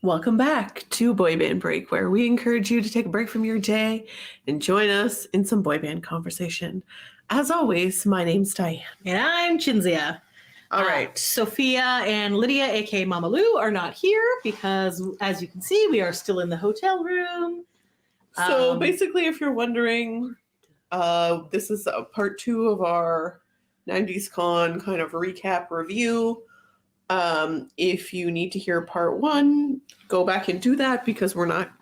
Welcome back to Boy Band Break, where we encourage you to take a break from your day and join us in some boy band conversation. As always, my name's Dianne. And I'm Cinzia. All right. Sophia and Lydia, aka Mama Lou, are not here because, as you can see, we are still in the hotel room. So basically, if you're wondering, this is a part 2 of our 90's Con kind of recap review. If you need to hear part 1, go back and do that because we're not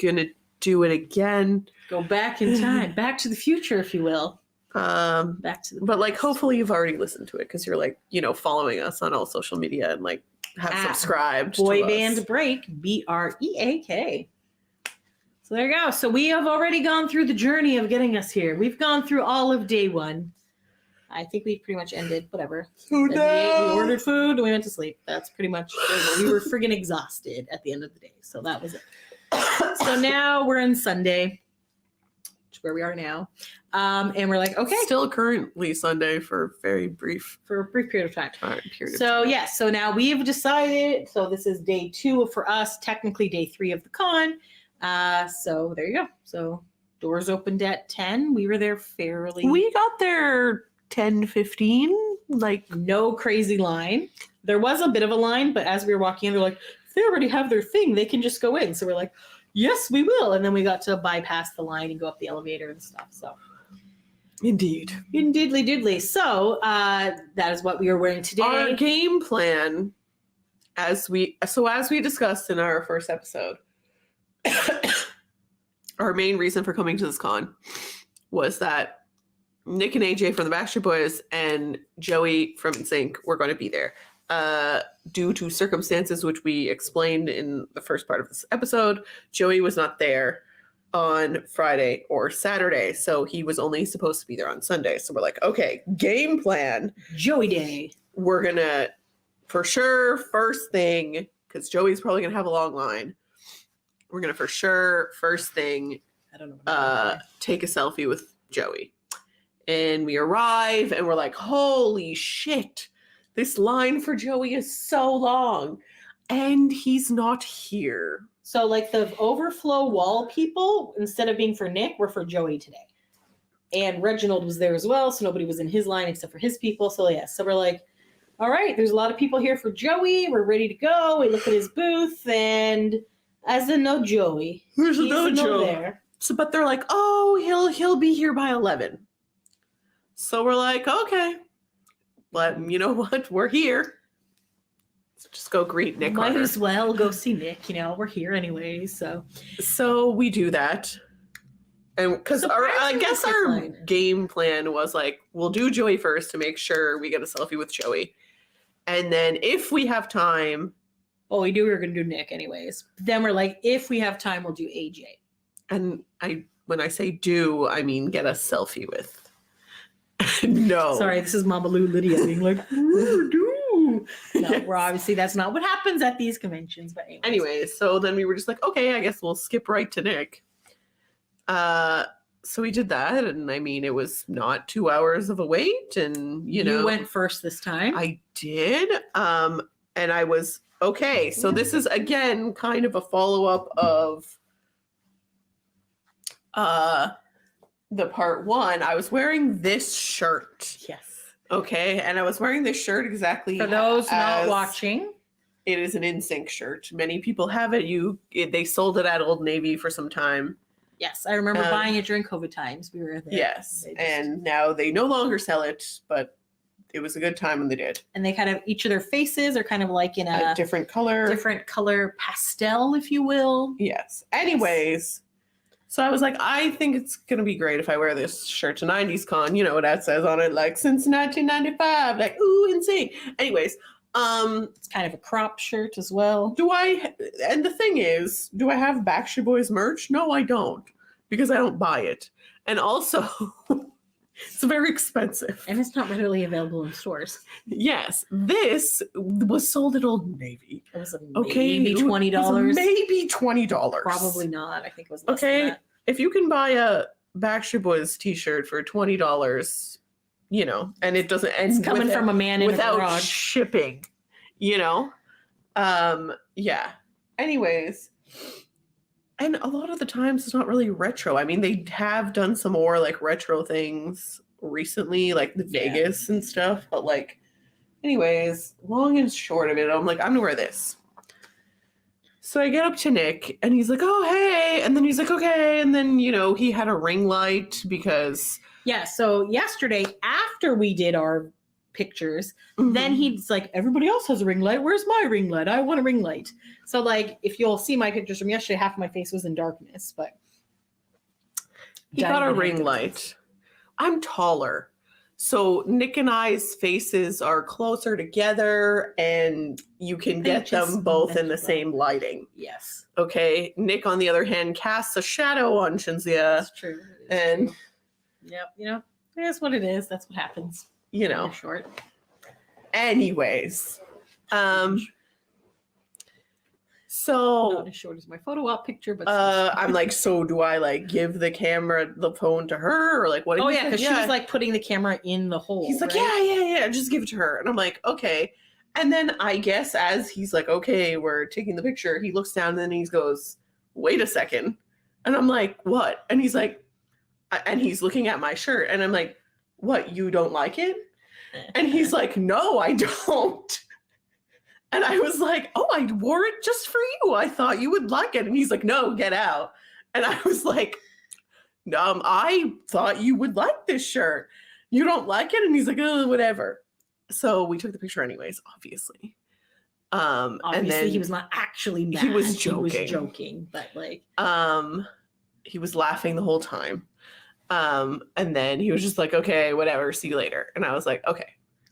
going to do it again. Go back in time, back to the future, if you will. Back to the But like, past. hopefully you've already listened to it because you're like, following us on all social media and like have subscribed Boy to Band us. Break, BREAK. So there you go. So we have already gone through the journey of getting us here. We've gone through all of day 1. I think we pretty much ended, whatever. So We ordered food and we went to sleep. That's pretty much it. We were friggin' exhausted at the end of the day. So that was it. So now we're on Sunday, which is where we are now. And we're like, okay. Still currently Sunday for a very brief For a brief period of time. period. So yes, so now we've decided, so this is day 2 for us, technically day 3 of the con. So there you go. So doors opened at 10. We were there fairly. We got there 10:15, like no crazy line. There was a bit of a line, but as we were walking in, they're like, if they already have their thing, they can just go in. So we're like, yes, we will. And then we got to bypass the line and go up the elevator and stuff. So indeed. diddly diddly. So that is what we are wearing today. Our game plan, as we discussed in our first episode, our main reason for coming to this con was that Nick and AJ from the Backstreet Boys and Joey from NSYNC were going to be there. Due to circumstances which we explained in the first part of this episode, Joey was not there on Friday or Saturday, so he was only supposed to be there on Sunday. So we're like, okay, game plan. Joey Day. We're going to, for sure, first thing, because Joey's probably going to have a long line, we're going to for sure, first thing, I don't know. take a selfie with Joey. And we arrive and we're like, holy shit, this line for Joey is so long. And he's not here. So like the overflow wall people, instead of being for Nick, were for Joey today. And Reginald was there as well, so nobody was in his line except for his people. So yeah, so we're like, all right, there's a lot of people here for Joey. We're ready to go. We look at his booth and as in no Joey. There's He's no Joey there. So, but they're like, oh, he'll be here by 11. So we're like, okay, but you know what? We're here. Let's just go greet Nick. Might as well go see Nick. We're here anyway. So we do that. And because I guess our game plan was like, we'll do Joey first to make sure we get a selfie with Joey. And then if we have time. Well, we were going to do Nick anyways. Then we're like, if we have time, we'll do AJ. And when I say do, I mean get a selfie with. No. Sorry, this is Mama Lou Lydia being like, do. No, Yes. we're obviously, that's not what happens at these conventions. But anyways, so then we were just like, okay, I guess we'll skip right to Nick. So we did that, and I mean, it was not 2 hours of a wait, and you went first this time. I did, and I was okay. So this is again kind of a follow-up of the part 1. I was wearing this shirt. Yes. Okay, and I was wearing this shirt exactly. For those not watching, it is an NSYNC shirt. Many people have it. They sold it at Old Navy for some time. yes, I remember buying it during COVID times. We were there. Yes, and now they no longer sell it, but it was a good time when they did. And they kind of, each of their faces are kind of like in a different color pastel, if you will. Yes. Anyways, so I was like, I think it's going to be great if I wear this shirt to 90's Con. You know what that says on it, like, since 1995, like, ooh, insane. Anyways, it's kind of a crop shirt as well. And the thing is, do I have Backstreet Boys merch? No, I don't, because I don't buy it. And also, it's very expensive. And it's not readily available in stores. Yes, this was sold at Old Navy. It was maybe $20. Maybe $20. Probably not. I think it was less okay. than that. If you can buy a Backstreet Boys t-shirt for $20, and it doesn't end it's coming from a man in without a garage. shipping, yeah. anyways, and a lot of the times it's not really retro. I mean, they have done some more like retro things recently, like the Vegas and stuff, but like, anyways, long and short of it, I'm like, I'm gonna wear this. So I get up to Nick and he's like, oh, hey. And then he's like, okay. And then, you know, he had a ring light because. Yeah. So yesterday, after we did our pictures, then he's like, everybody else has a ring light. Where's my ring light? I want a ring light. So like, if you'll see my pictures from yesterday, half of my face was in darkness, but. He got a ring light. I'm taller. So Nick and I's faces are closer together and you can get them both in the same lighting. Yes. Okay. Nick, on the other hand, casts a shadow on Cinzia. That's true. And true. Yep, you know, that's what it is. That's what happens. You know. Short. Anyways. So not as short as my photo op picture, but I'm like, so do I like give the phone to her or like what? Oh yeah, because she was like putting the camera in the hole. He's like, right? yeah, just give it to her. And I'm like, okay. And then I guess as he's like, okay, we're taking the picture, he looks down and then he goes, wait a second. And I'm like, what? And he's like, and he's looking at my shirt and I'm like, what, you don't like it? And he's like, no, I don't. And I was like, oh, I wore it just for you. I thought you would like it. And he's like, no, get out. And I was like, I thought you would like this shirt. You don't like it? And he's like, oh, whatever. So we took the picture anyways, obviously. Obviously, and then he was not actually mad. He was joking. He was joking, but like. He was laughing the whole time. And then he was just like, okay, whatever, see you later. And I was like, okay.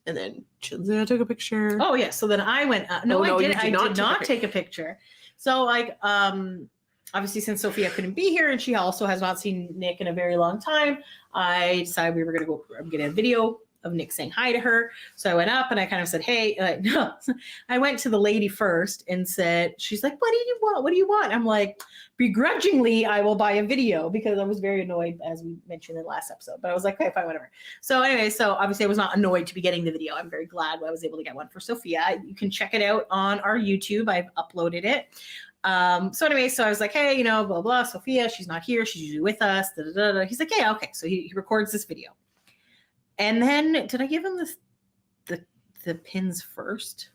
And then Cinzia took a picture. Oh yeah. So then I went. I did not take a picture. So like, obviously since Sophia couldn't be here and she also has not seen Nick in a very long time, I decided we were gonna go. I'm getting a video of Nick saying hi to her. So I went up and I kind of said, hey, no. I went to the lady first and said, she's like, what do you want? What do you want? I'm like, begrudgingly, I will buy a video because I was very annoyed, as we mentioned in the last episode. But I was like, okay, fine, whatever. So anyway, so obviously I was not annoyed to be getting the video. I'm very glad I was able to get one for Sophia. You can check it out on our YouTube. I've uploaded it. So anyway, so I was like, hey, you know, blah, blah, Sophia, she's not here. She's usually with us. Da, da, da, da. He's like, yeah, okay. So he records this video. And then did I give him the pins first?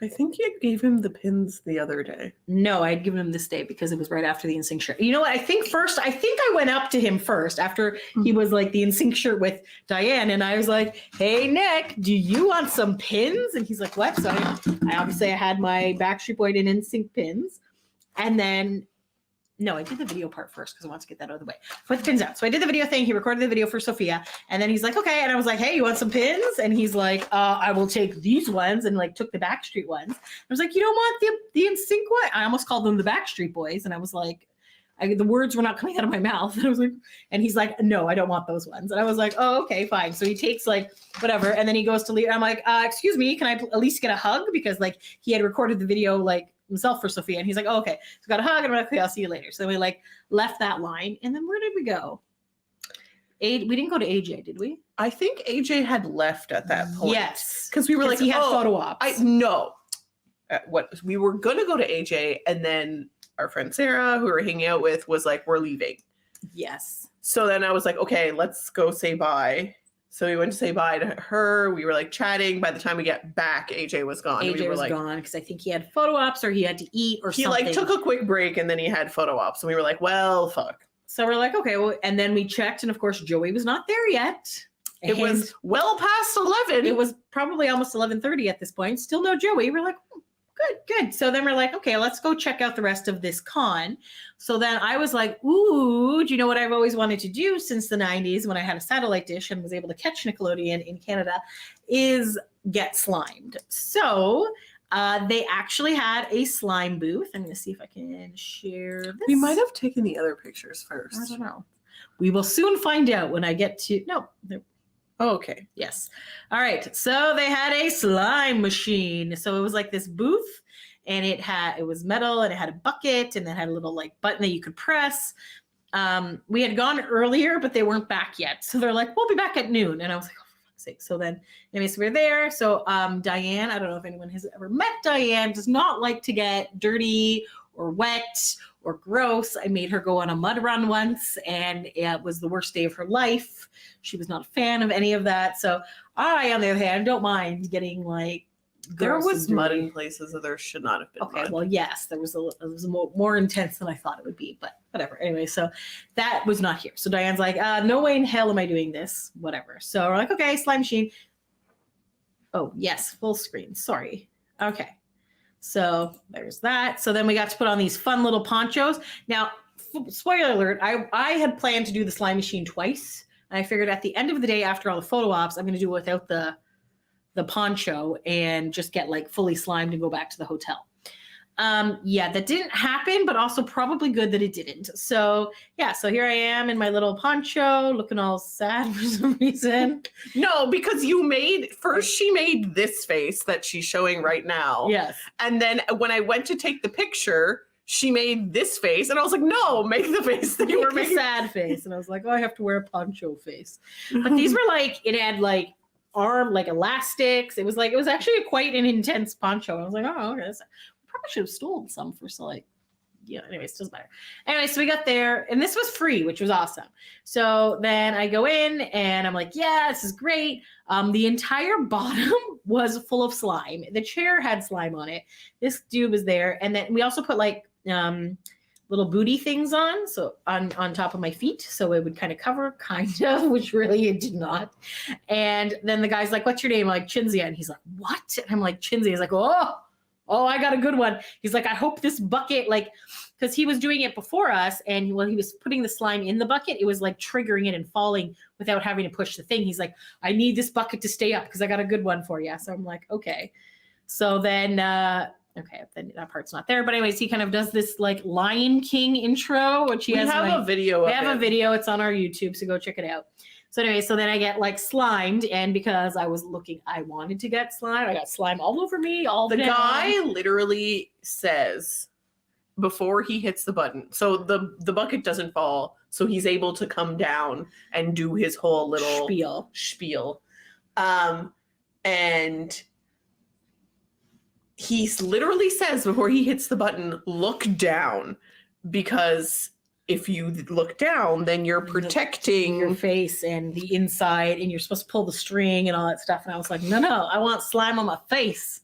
I think you gave him the pins the other day. No, I'd given him this day because it was right after the NSYNC shirt. You know what? I think I went up to him first after he was like the NSYNC shirt with Dianne. And I was like, hey, Nick, do you want some pins? And he's like, what? So I had my Backstreet Boy and NSYNC pins. And then no, I did the video part first because I want to get that out of the way. Put the pins out. So I did the video thing. He recorded the video for Sophia. And then he's like, okay. And I was like, hey, you want some pins? And he's like, I will take these ones, and like took the Backstreet ones. I was like, you don't want the NSYNC one? I almost called them the Backstreet Boys. And I was like, the words were not coming out of my mouth. And I was like, and he's like, no, I don't want those ones. And I was like, oh, okay, fine. So he takes like whatever. And then he goes to leave. I'm like, excuse me, can I at least get a hug? Because like he had recorded the video like himself for Sophia, and he's like, oh, okay, so got a hug, and I'm like, okay, I'll see you later. So we like left that line, and then where did we go? We didn't go to AJ, did we? I think AJ had left at that point. Yes, because we were like, he had photo ops. We were gonna go to AJ, and then our friend Sarah, who we were hanging out with, was like, we're leaving. Yes. So then I was like, okay, let's go say bye. So we went to say bye to her. We were like chatting. By the time we get back, AJ was gone. AJ was gone because I think he had photo ops or he had to eat or something. He like took a quick break and then he had photo ops. And we were like, well, fuck. So we're like, okay, well, and then we checked, and of course Joey was not there yet. It was well past 11. It was probably almost 11:30 at this point. Still no Joey. We're like, good. So then we're like, okay, let's go check out the rest of this con. So then I was like, ooh, do you know what I've always wanted to do since the 90s when I had a satellite dish and was able to catch Nickelodeon in Canada is get slimed. So they actually had a slime booth. I'm going to see if I can share this. We might have taken the other pictures first. I don't know. We will soon find out when I get to, Oh, okay. Yes. All right. So they had a slime machine. So it was like this booth, and it was metal, and it had a bucket, and it had a little like button that you could press. We had gone earlier, but they weren't back yet. So they're like, we'll be back at noon. And I was like, oh, for fuck's sake. So then, anyways, we're there. So Dianne, I don't know if anyone has ever met Dianne, does not like to get dirty or wet or gross. I made her go on a mud run once, and it was the worst day of her life. She was not a fan of any of that. So I, on the other hand, don't mind getting like There gross was and mud dirty. in places that there should not have been Okay, mud. well, yes, it was more intense than I thought it would be, but whatever. Anyway, so that was not here. So Diane's like, no way in hell am I doing this. Whatever. So we're like, okay, slime machine. Oh, yes, full screen. Sorry. Okay. So there's that. So then we got to put on these fun little ponchos. Now, spoiler alert, I had planned to do the slime machine twice. And I figured at the end of the day, after all the photo ops, I'm going to do it without the poncho and just get like fully slimed and go back to the hotel. Yeah, that didn't happen, but also probably good that it didn't. So yeah, so here I am in my little poncho looking all sad for some reason. No, because she made this face that she's showing right now. Yes. And then when I went to take the picture, she made this face. And I was like, no, make the face that you were Make a making. sad face. And I was like, oh, I have to wear a poncho face. But these were like, it had like arm, like elastics. It was actually quite an intense poncho. I was like, oh, okay. Probably should have stolen some for like, yeah, anyways, doesn't matter. Anyway, so we got there and this was free, which was awesome. So then I go in and I'm like, yeah, this is great. The entire bottom was full of slime. The chair had slime on it. This dude was there. And then we also put like little booty things on. So on top of my feet. So it would kind of, which really it did not. And then the guy's like, what's your name? I'm like, Cinzia. And he's like, what? And I'm like, Cinzia. He's like, oh, I got a good one. He's like, I hope this bucket, like, because he was doing it before us, and when he was putting the slime in the bucket, it was like triggering it and falling without having to push the thing. He's like, I need this bucket to stay up because I got a good one for you. So I'm like, okay. So then, okay, then that part's not there. But anyways, he kind of does this like Lion King intro, which he has. We have a video. We have a video. It's on our YouTube, so go check it out. So anyway, so then I get like slimed, and because I wanted to get slime, I got slime all over me, all The down. guy literally says before he hits the button, so the bucket doesn't fall, so he's able to come down and do his whole little spiel. And he literally says before he hits the button, look down, because if you look down, then you're protecting your face and the inside, and you're supposed to pull the string and all that stuff. And I was like, no, I want slime on my face.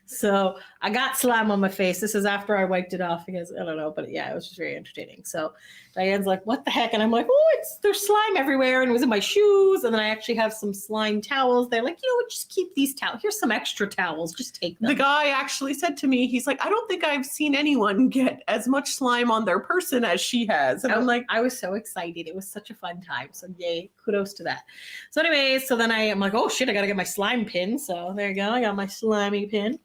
So I got slime on my face. This is after I wiped it off because I don't know, but yeah, it was just very entertaining. So Diane's like, what the heck? And I'm like, oh, there's slime everywhere. And it was in my shoes. And then I actually have some slime towels. They're like, just keep these towels. Here's some extra towels. Just take them. The guy actually said to me, he's like, I don't think I've seen anyone get as much slime on their person as she has. And I'm like, I was so excited. It was such a fun time. So yay, kudos to that. So anyways, so then I'm like, oh shit, I got to get my slime pin. So there you go. I got my slimy pin.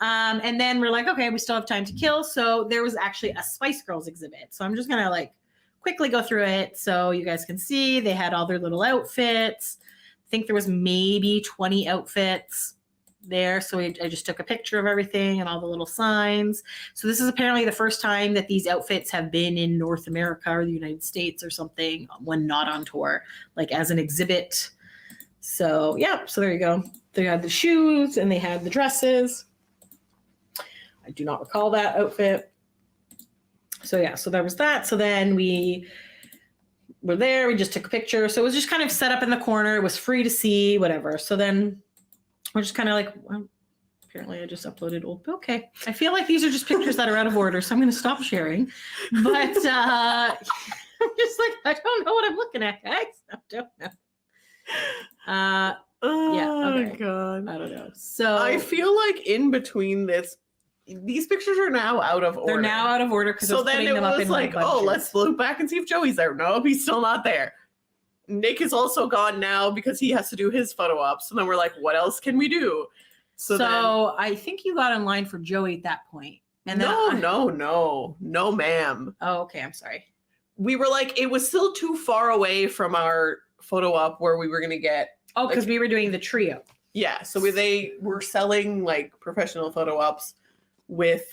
And then we're like, okay, we still have time to kill. So there was actually a Spice Girls exhibit. So I'm just going to like quickly go through it so you guys can see. They had all their little outfits. I think there was maybe 20 outfits there. So I just took a picture of everything and all the little signs. So this is apparently the first time that these outfits have been in North America or the United States or something when not on tour, like as an exhibit. So yeah, so there you go. They had the shoes and they had the dresses. I do not recall that outfit. So yeah, so there was that. So then we were there. We just took a picture. So it was just kind of set up in the corner. It was free to see, whatever. So then we're just kind of like, well, apparently I just uploaded old. Okay. I feel like these are just pictures that are out of order. So I'm going to stop sharing. But I'm just like, I don't know what I'm looking at, guys. I don't know. oh okay. God. I don't know. So I feel like in between these pictures are now out of order. They're now out of order because so then it was like, oh, let's look back and see if Joey's there. Nope, he's still not there. Nick is also gone now because he has to do his photo ops. So then we're like, what else can we do? So then, I think you got in line for Joey at that point. And no, ma'am. Oh, okay. I'm sorry. We were like, it was still too far away from our photo op where we were going to get. Oh, because we were doing the trio. Yeah. So they were selling like professional photo ops with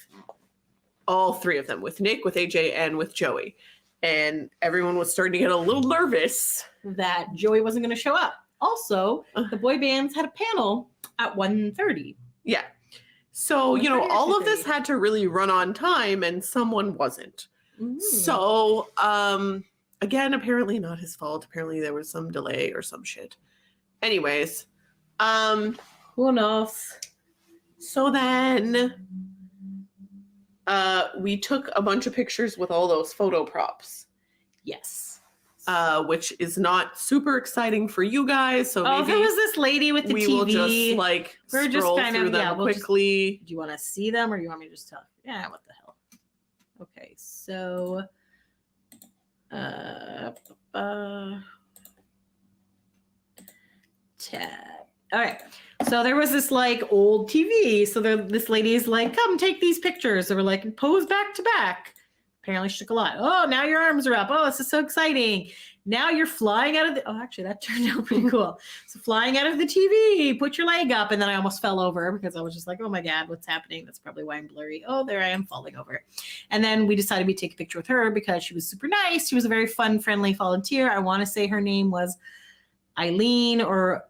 all three of them, with Nick, with AJ, and with Joey. And everyone was starting to get a little nervous that Joey wasn't going to show up. Also, the boy bands had a panel at 1:30. Yeah. So, you know, 1:30 or all of this 2:30. had to really run on time and someone wasn't. So, again, apparently not his fault. Apparently there was some delay or some shit. Anyways, Who knows? so then we took a bunch of pictures with all those photo props, Yes. which is not super exciting for you guys. So Oh, maybe there was this lady with the we TV. will just like We're just scroll kind of- through them yeah, we'll just- quickly. Do you want to see them or you want me to just tell? Yeah, what the hell? Okay, so tab. All right. So there was this like old TV. So this lady's like, come take these pictures. They were like, pose back to back. Apparently she took a lot. Oh, now your arms are up. Oh, this is so exciting. Now you're flying out of the, oh, actually that turned out pretty cool. So flying out of the TV, put your leg up. And then I almost fell over because I was just like, oh my God, what's happening? That's probably why I'm blurry. Oh, there I am falling over. And then we decided we'd take a picture with her because she was super nice. She was a very fun, friendly volunteer. I want to say her name was Eileen or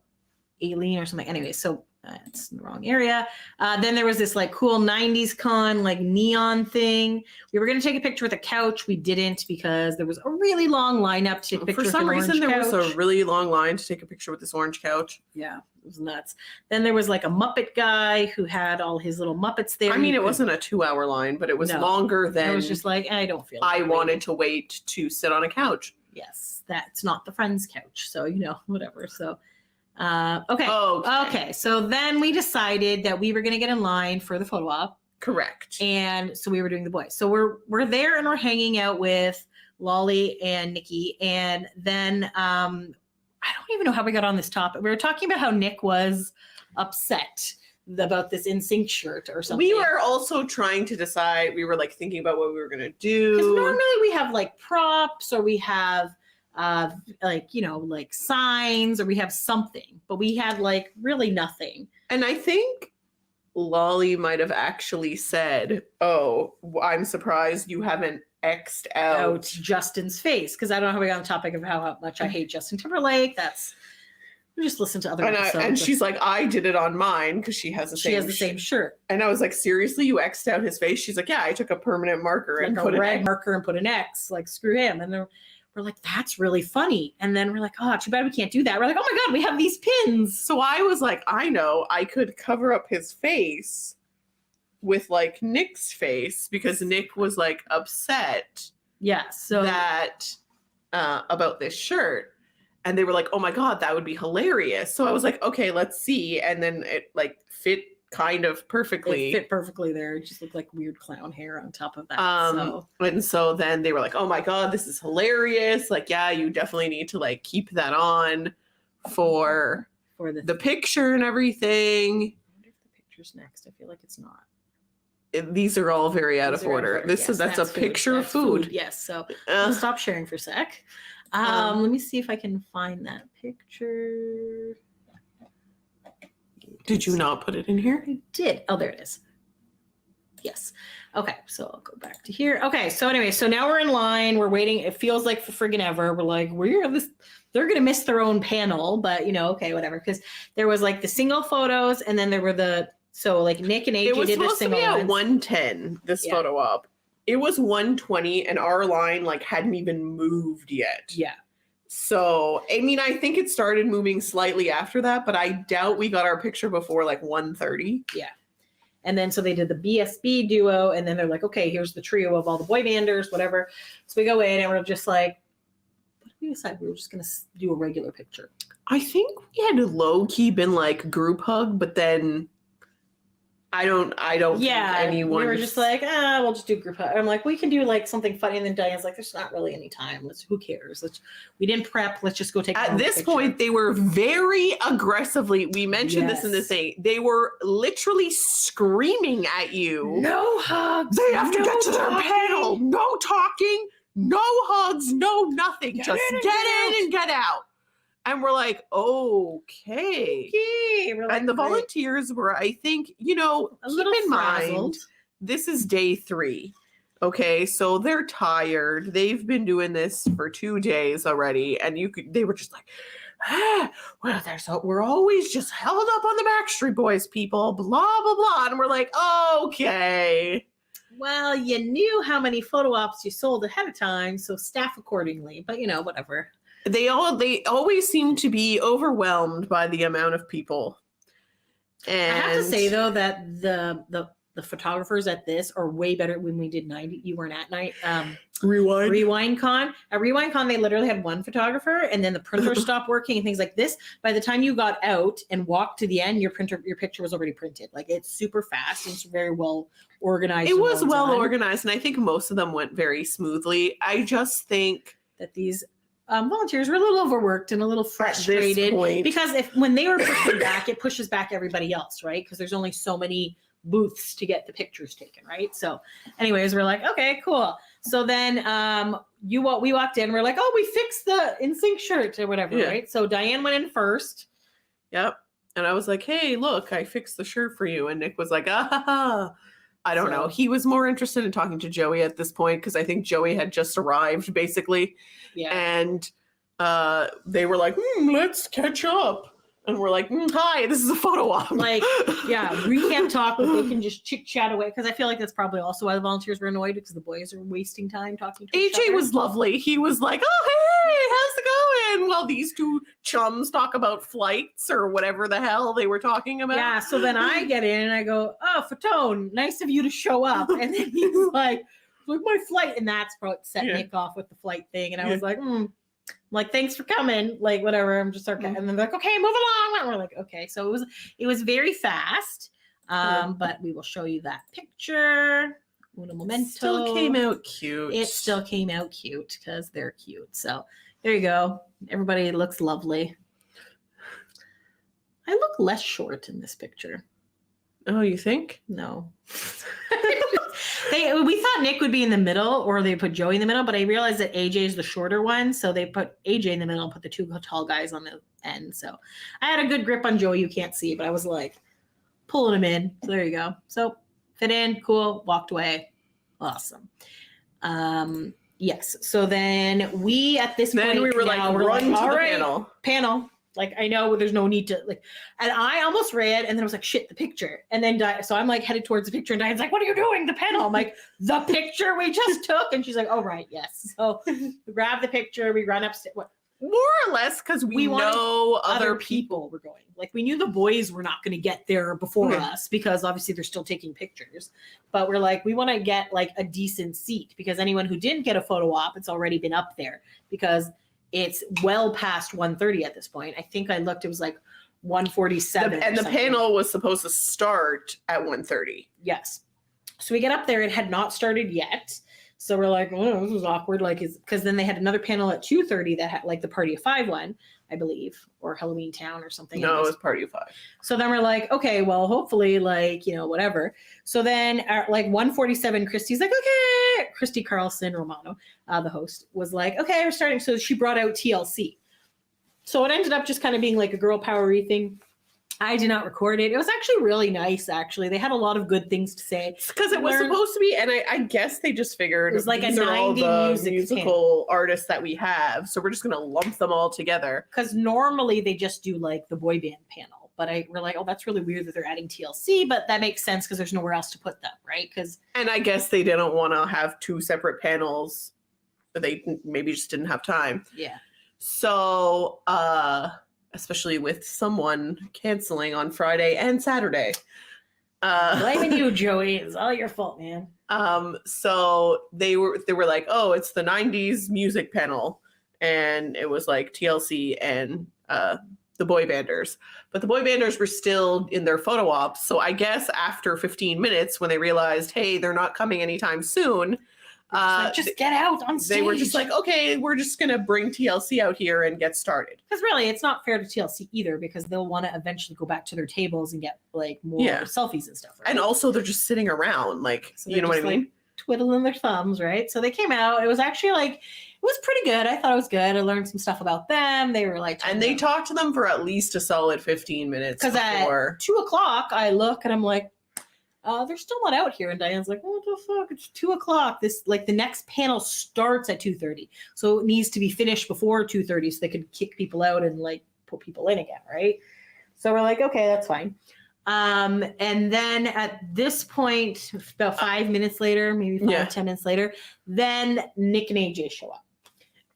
Aileen or something. Anyway, so it's in the wrong area. Then there was this like cool 90s con, like neon thing. We were going to take a picture with a couch. We didn't because there was a really long lineup to take a picture For with some an reason, orange there was couch. a really long line to take a picture with this orange couch. Yeah, it was nuts. Then there was like a Muppet guy who had all his little Muppets there. I mean, it wasn't a 2-hour line, but it was No. longer than I was just like, I don't feel I like wanted waiting. to wait to sit on a couch. Yes, that's not the friend's couch. So, you know, whatever. So, okay. Okay. So then we decided that we were going to get in line for the photo op. Correct. And so we were doing the boys. So we're there and we're hanging out with Lolly and Nikki. And then I don't even know how we got on this topic. We were talking about how Nick was upset about this NSYNC shirt or something. We were also trying to decide, we were like thinking about what we were going to do. Because normally we have like props or we have like, you know, like signs or we have something, but we had like really nothing. And I think Lolly might have actually said, oh, I'm surprised you haven't X'd out Justin's face. Because I don't know how we got on the topic of how much I hate Justin Timberlake. We just listen to other episodes. And she's like, I did it on mine because she has the same shirt. And I was like, seriously, you X'd out his face? She's like, yeah, I took a permanent marker and like put a an red X. marker and put an X. Like, screw him. And then we're like, that's really funny. And then we're like, oh, too bad we can't do that. We're like, oh my God, we have these pins. So I was like, I know, I could cover up his face with like Nick's face because Nick was like upset. Yeah. So that about this shirt. And they were like, oh my God, that would be hilarious. So I was like, okay, let's see. And then it like fit kind of perfectly. It fit perfectly there. It just looked like weird clown hair on top of that. And so then they were like, oh my God, this is hilarious. Like, yeah, you definitely need to like keep that on for the picture and everything. I wonder if the picture's next. I feel like it's not. These are all very out of order. That's a picture of food. Yes. So I'll stop sharing for a sec. Let me see if I can find that picture. Did you not put it in here? I did. Oh, there it is. Yes. Okay. So I'll go back to here. Okay. So anyway, so now we're in line. We're waiting. It feels like for friggin' ever. We're like, they're going to miss their own panel, but you know, okay, whatever. Because there was like the single photos and then there were so like Nick and AJ did their single. It was supposed to be at 110, this photo op. It was 120 and our line like hadn't even moved yet. Yeah. So, I mean, I think it started moving slightly after that, but I doubt we got our picture before like 1:30. Yeah. And then so they did the BSB duo and then they're like, okay, here's the trio of all the boy banders, whatever. So we go in and we're just like, what did we decide? We were just going to do a regular picture. I think we had low-key been like group hug, but then I don't think anyone. We were just like, we'll just do group hug. I'm like, we can do like something funny. And then Diane's like, there's not really any time. Who cares? We didn't prep. Let's just go take At this point, they were very aggressively, we mentioned this in the thing, they were literally screaming at you. No hugs. They have to get to their panel. No talking, no hugs, no nothing. Just get in and get out. And we're like, okay. We're like, and the volunteers were, I think, keep in mind, this is day 3. Okay, so they're tired. They've been doing this for 2 days already. And they were just like, well, we're always just held up on the Backstreet Boys, people, blah, blah, blah. And we're like, okay. Well, you knew how many photo ops you sold ahead of time, so staff accordingly. But, whatever. They always seem to be overwhelmed by the amount of people. And I have to say, though, that the photographers at this are way better. When we did 90, you weren't at night. Rewind Con. At Rewind Con, they literally had one photographer, and then the printer stopped working and things like this. By the time you got out and walked to the end, your picture was already printed. Like, it's super fast and it's very well organized. It was well organized, and I think most of them went very smoothly. I just think that these volunteers were a little overworked and a little frustrated because when they were pushing back, it pushes back everybody else, right? Because there's only so many booths to get the pictures taken, right? So anyways, we're like, okay, cool. So then we walked in, we're like, oh, we fixed the NSYNC shirt or whatever, right? So Dianne went in first. Yep. And I was like, hey, look, I fixed the shirt for you. And Nick was like, I don't know. He was more interested in talking to Joey at this point because I think Joey had just arrived, basically. Yeah. And they were like, let's catch up. And we're like, hi, this is a photo op. Like, yeah, we can't talk, but they can just chit-chat away. Because I feel like that's probably also why the volunteers were annoyed, because the boys are wasting time talking to each other. AJ was lovely. He was like, oh, hey, how's it going? Well, these two chums talk about flights or whatever the hell they were talking about. Yeah, so then I get in and I go, oh, Fatone, nice of you to show up. And then he's like my flight. And that's probably set Nick off with the flight thing. And I was like, like, thanks for coming, like, whatever. I'm just okay. And then they're like, okay, move along. And we're like, okay. So it was very fast. But we will show you that picture. Uno momento. Still came out cute. It still came out cute because they're cute. So there you go. Everybody looks lovely. I look less short in this picture. Oh, you think? No. We thought Nick would be in the middle, or they put Joey in the middle, but I realized that AJ is the shorter one, so they put AJ in the middle and put the two tall guys on the end. So I had a good grip on Joey, you can't see, but I was like pulling him in. So there you go. So fit in, cool, walked away. Awesome. Yes. So then we at this point we were like, run to the panel. Like, I know there's no need to, like, and I almost ran, and then I was like, shit, the picture. And then, so I'm like headed towards the picture, and Diane's like, what are you doing? The panel. I'm like, the picture we just took. And she's like, oh, right, yes. So we grab the picture, we run upstairs. More or less, because we know other people were going. Like, we knew the boys were not going to get there before us, because obviously they're still taking pictures. But we're like, we want to get like a decent seat, because anyone who didn't get a photo op, it's already been up there, because it's well past 1:30 at this point. I think I looked, it was like 1:47. And the panel was supposed to start at 1:30. Yes. So we get up there, it had not started yet. So we're like, oh, this was awkward. Like, because then they had another panel at 2:30 that had like the Party of Five one, I believe, or Halloween Town or something. No, it was Party of Five. So then we're like, okay, well, hopefully, like, whatever. So then at like 1:47, Christy's like, okay. Christy Carlson Romano, the host, was like, okay, we're starting. So she brought out TLC. So it ended up just kind of being like a girl power-y thing. I did not record it. It was actually really nice, actually. They had a lot of good things to say. Because it was supposed to be, and I guess they just figured it was like these a are all 90s the musical artists that we have, so we're just going to lump them all together. Because normally they just do like the boy band panel. But we're like, oh, that's really weird that they're adding TLC, but that makes sense because there's nowhere else to put them, right? And I guess they didn't want to have two separate panels. But they maybe just didn't have time. Yeah. So, especially with someone canceling on Friday and Saturday. Blaming you, Joey. It's all your fault, man. So they were like, oh, it's the 90s music panel. And it was like TLC and the boy banders. But the boy banders were still in their photo ops. So I guess after 15 minutes, when they realized, hey, they're not coming anytime soon, just get out on stage. They were just like, okay, we're just going to bring TLC out here and get started. Because really, it's not fair to TLC either, because they'll want to eventually go back to their tables and get like more selfies and stuff. Right? And also they're just sitting around, like, so you know what I mean? Like, twiddling their thumbs, right? So they came out. It was actually like, it was pretty good. I thought it was good. I learned some stuff about them. They were like, and they talked to them for at least a solid 15 minutes. Because at 2:00, I look and I'm like, they're still not out here. And Diane's like, what the fuck? It's 2:00. This, like, the next panel starts at 2:30. So it needs to be finished before 2:30 so they could kick people out and like put people in again, right? So we're like, okay, that's fine. And then at this point, about 5 minutes later, maybe 10 minutes later, then Nick and AJ show up.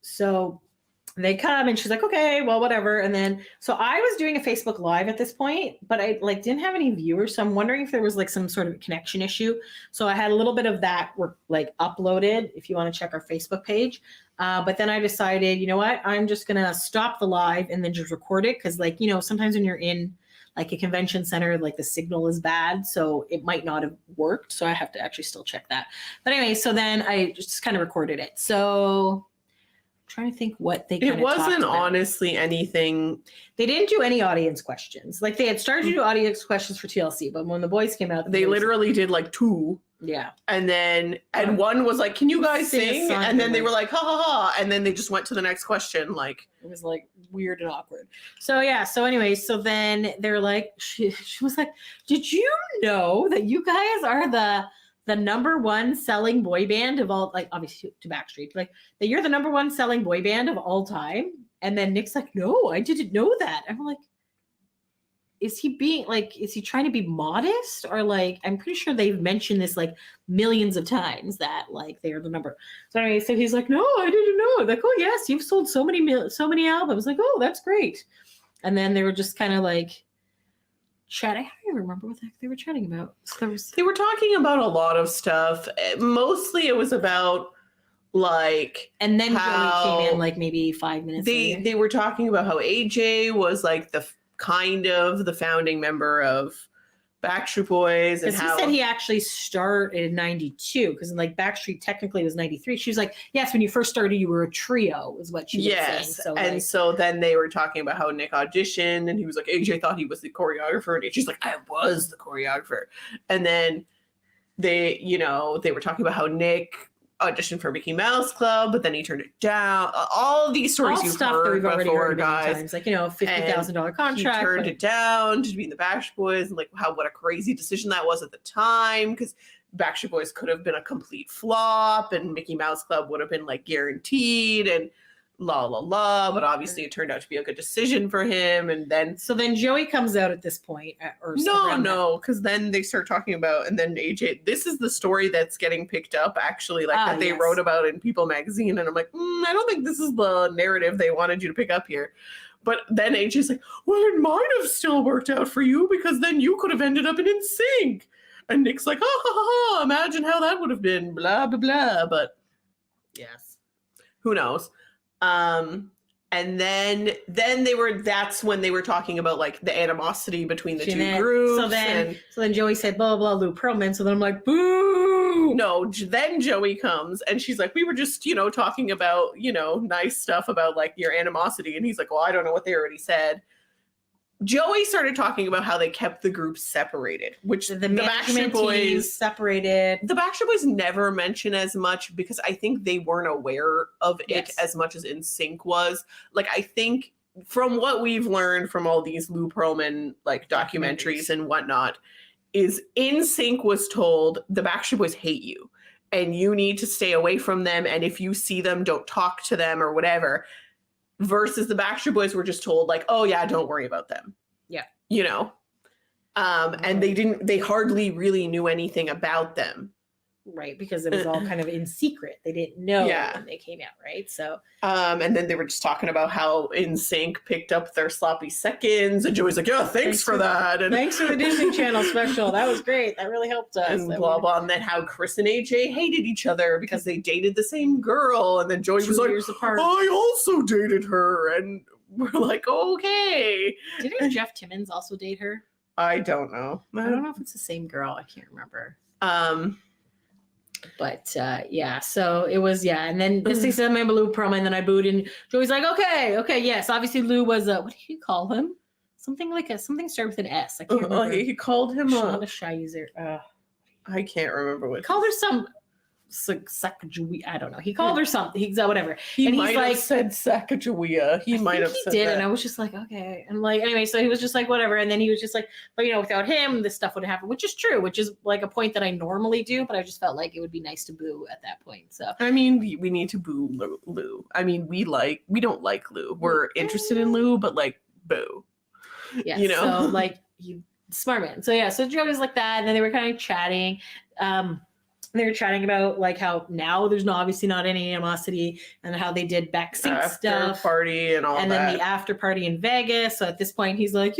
So they come and she's like, okay, well, whatever. And then, so I was doing a Facebook Live at this point, but I like didn't have any viewers. So I'm wondering if there was like some sort of connection issue. So I had a little bit of that like uploaded if you want to check our Facebook page. But then I decided, you know what, I'm just going to stop the live and then just record it. Cause like, you know, sometimes when you're in like a convention center, like the signal is bad. So it might not have worked. So I have to actually still check that. But anyway, so then I just kind of recorded it. So trying to think what they kind of talked about. It wasn't honestly anything. They didn't do any audience questions. Like they had started to do audience questions for TLC, but when the boys came out, they literally did like 2. Yeah. And then, and one was like, can you guys sing? And then they were like, ha ha ha. And then they just went to the next question. Like, it was like weird and awkward. So yeah. So anyway, so then they're like, she was like, did you know that you guys are the number 1 selling boy band of all, like obviously to Backstreet, like that you're the number 1 selling boy band of all time? And then Nick's like, no, I didn't know that. I'm like, is he trying to be modest? Or like, I'm pretty sure they've mentioned this like millions of times that like they're the number. So anyway, so he's like, no, I didn't know. Like, oh yes, you've sold so many albums. Like, oh, that's great. And then they were just kind of like chatting. I don't even remember what the heck they were chatting about. So they were talking about a lot of stuff. Mostly it was about like, and then Joey came in like maybe 5 minutes later. They were talking about how AJ was like the founding member of Backstreet Boys, and how he said he actually started in 92 because like Backstreet technically was 93. She was like, yes, when you first started you were a trio is what she was saying. So and like, so then they were talking about how Nick auditioned and he was like, AJ thought he was the choreographer, and AJ's like, I was the choreographer. And then they were talking about how Nick auditioned for Mickey Mouse Club, but then he turned it down. All these stories you've stuff heard that we've already before, heard guys. Times. Like, $50,000 contract. He turned it down to be in the Backstreet Boys, and like what a crazy decision that was at the time, because Backstreet Boys could have been a complete flop, and Mickey Mouse Club would have been like guaranteed, and la la la. But obviously, it turned out to be a good decision for him. And then Joey comes out at this point, because then they start talking about, and then AJ. This is the story that's getting picked up, actually, like that they wrote about in People magazine, and I'm like, I don't think this is the narrative they wanted you to pick up here. But then AJ's like, well, it might have still worked out for you because then you could have ended up in NSYNC. And Nick's like, ha, imagine how that would have been, blah blah blah. But yes, who knows. And then that's when they were talking about like the animosity between the two groups. So then Joey said, blah, blah, Lou Pearlman. So then I'm like, boo. No, then Joey comes and she's like, we were just, talking about, nice stuff about like your animosity. And he's like, well, I don't know what they already said. Joey started talking about how they kept the group separated, which the Backstreet Boys separated. The Backstreet Boys never mention as much because I think they weren't aware of it as much as NSYNC was. Like, I think from what we've learned from all these Lou Pearlman like documentaries and whatnot, is NSYNC was told the Backstreet Boys hate you and you need to stay away from them. And if you see them, don't talk to them or whatever. Versus the Backstreet Boys were just told like, oh yeah, don't worry about them. Yeah. And they hardly really knew anything about them. Right. Because it was all kind of in secret. They didn't know when they came out. Right. So, and then they were just talking about how NSYNC picked up their sloppy seconds, and Joey's like, yeah, thanks for that. And thanks for the Disney Channel special. That was great. That really helped us. And blah, blah. And then how Chris and AJ hated each other because they dated the same girl. And then Joey was like, I also dated her. And we're like, okay. Didn't Jeff Timmons also date her? I don't know. I don't know if it's the same girl. I can't remember. But so it was, and then this thing said, remember Lou Pearlman, and then I booed, and Joey's like, okay, yes, obviously Lou was what did he call him? Something started with an S. I can't remember. He called him a shy user. I can't remember what. He called her some Sacagawea. I don't know. He called her something. He's whatever. He might have said Sacagawea. He might have said that. And I was just like, okay. And like, anyway, so he was just like, whatever. And then he was just like, but without him, this stuff wouldn't happen, which is true, which is like a point that I normally do, but I just felt like it would be nice to boo at that point. So, I mean, we need to boo Lou. I mean, we don't like Lou. We're interested in Lou, but like, boo. Yeah, You know? so like you smart man. So yeah, so Joey's like that, and then they were kind of chatting. They were chatting about like how now there's obviously not any animosity, and how they did backsync After stuff. party and all And that. then the after party in Vegas. So at this point, he's like,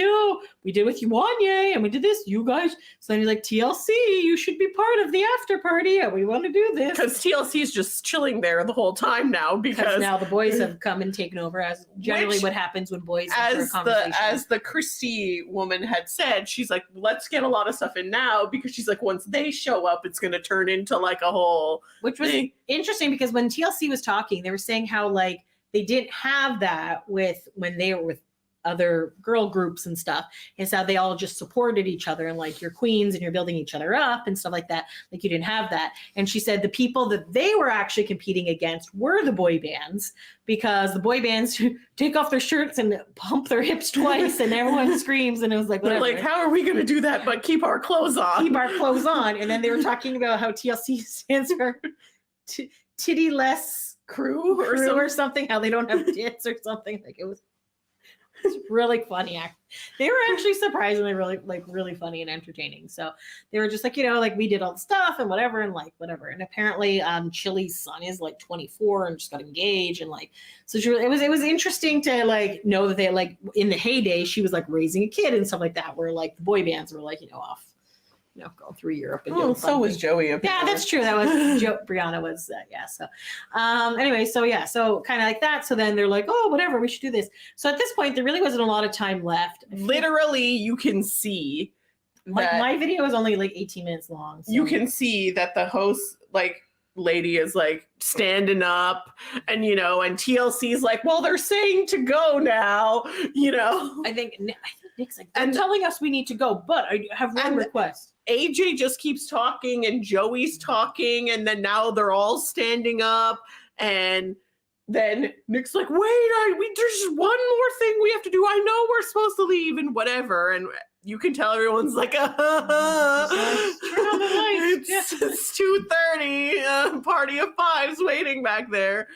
we did with you Wanye, and we did this, you guys. So then he's like, TLC, you should be part of the after party, and we want to do this. Because TLC is just chilling there the whole time now, because now the boys have come and taken over, as generally what happens when boys enter a conversation. As the Christie woman had said, she's like, let's get a lot of stuff in now, because she's like, once they show up, it's going to turn into like a whole which was thing. Interesting, because when TLC was talking, they were saying how like they didn't have that when they were with other girl groups and stuff. And so they all just supported each other, and like you're queens and you're building each other up and stuff like that. Like you didn't have that. And she said the people that they were actually competing against were the boy bands, because the boy bands take off their shirts and pump their hips twice and everyone screams, and it was like, whatever. They're like, how are we going to do that but keep our clothes on? Keep our clothes on. And then they were talking about how TLC stands for titty-less crew or something, how they don't have tits or something. Like it was really funny. They were actually surprisingly really funny and entertaining. So they were just like, like we did all the stuff and whatever. And apparently Chili's son is like 24 and just got engaged, and like, so it was interesting to like know that they like in the heyday she was like raising a kid and stuff like that, where like the boy bands were like off going through Europe and doing so was Joey. Yeah, that's true. That was Brianna was so anyway, so kind of like that. So then they're like, oh, whatever, we should do this. So at this point there really wasn't a lot of time left. Literally, you can see like my video is only like 18 minutes long, so. You can see that the host like lady is like standing up, and and TLC's like, well, they're saying to go now, I think Nick's like, they're telling us we need to go, but I have one request. AJ just keeps talking, and Joey's talking, and then now they're all standing up, and then Nick's like, wait, there's just one more thing we have to do. I know we're supposed to leave and whatever, and you can tell everyone's like, turn on the lights. It's 2:30, party of fives waiting back there.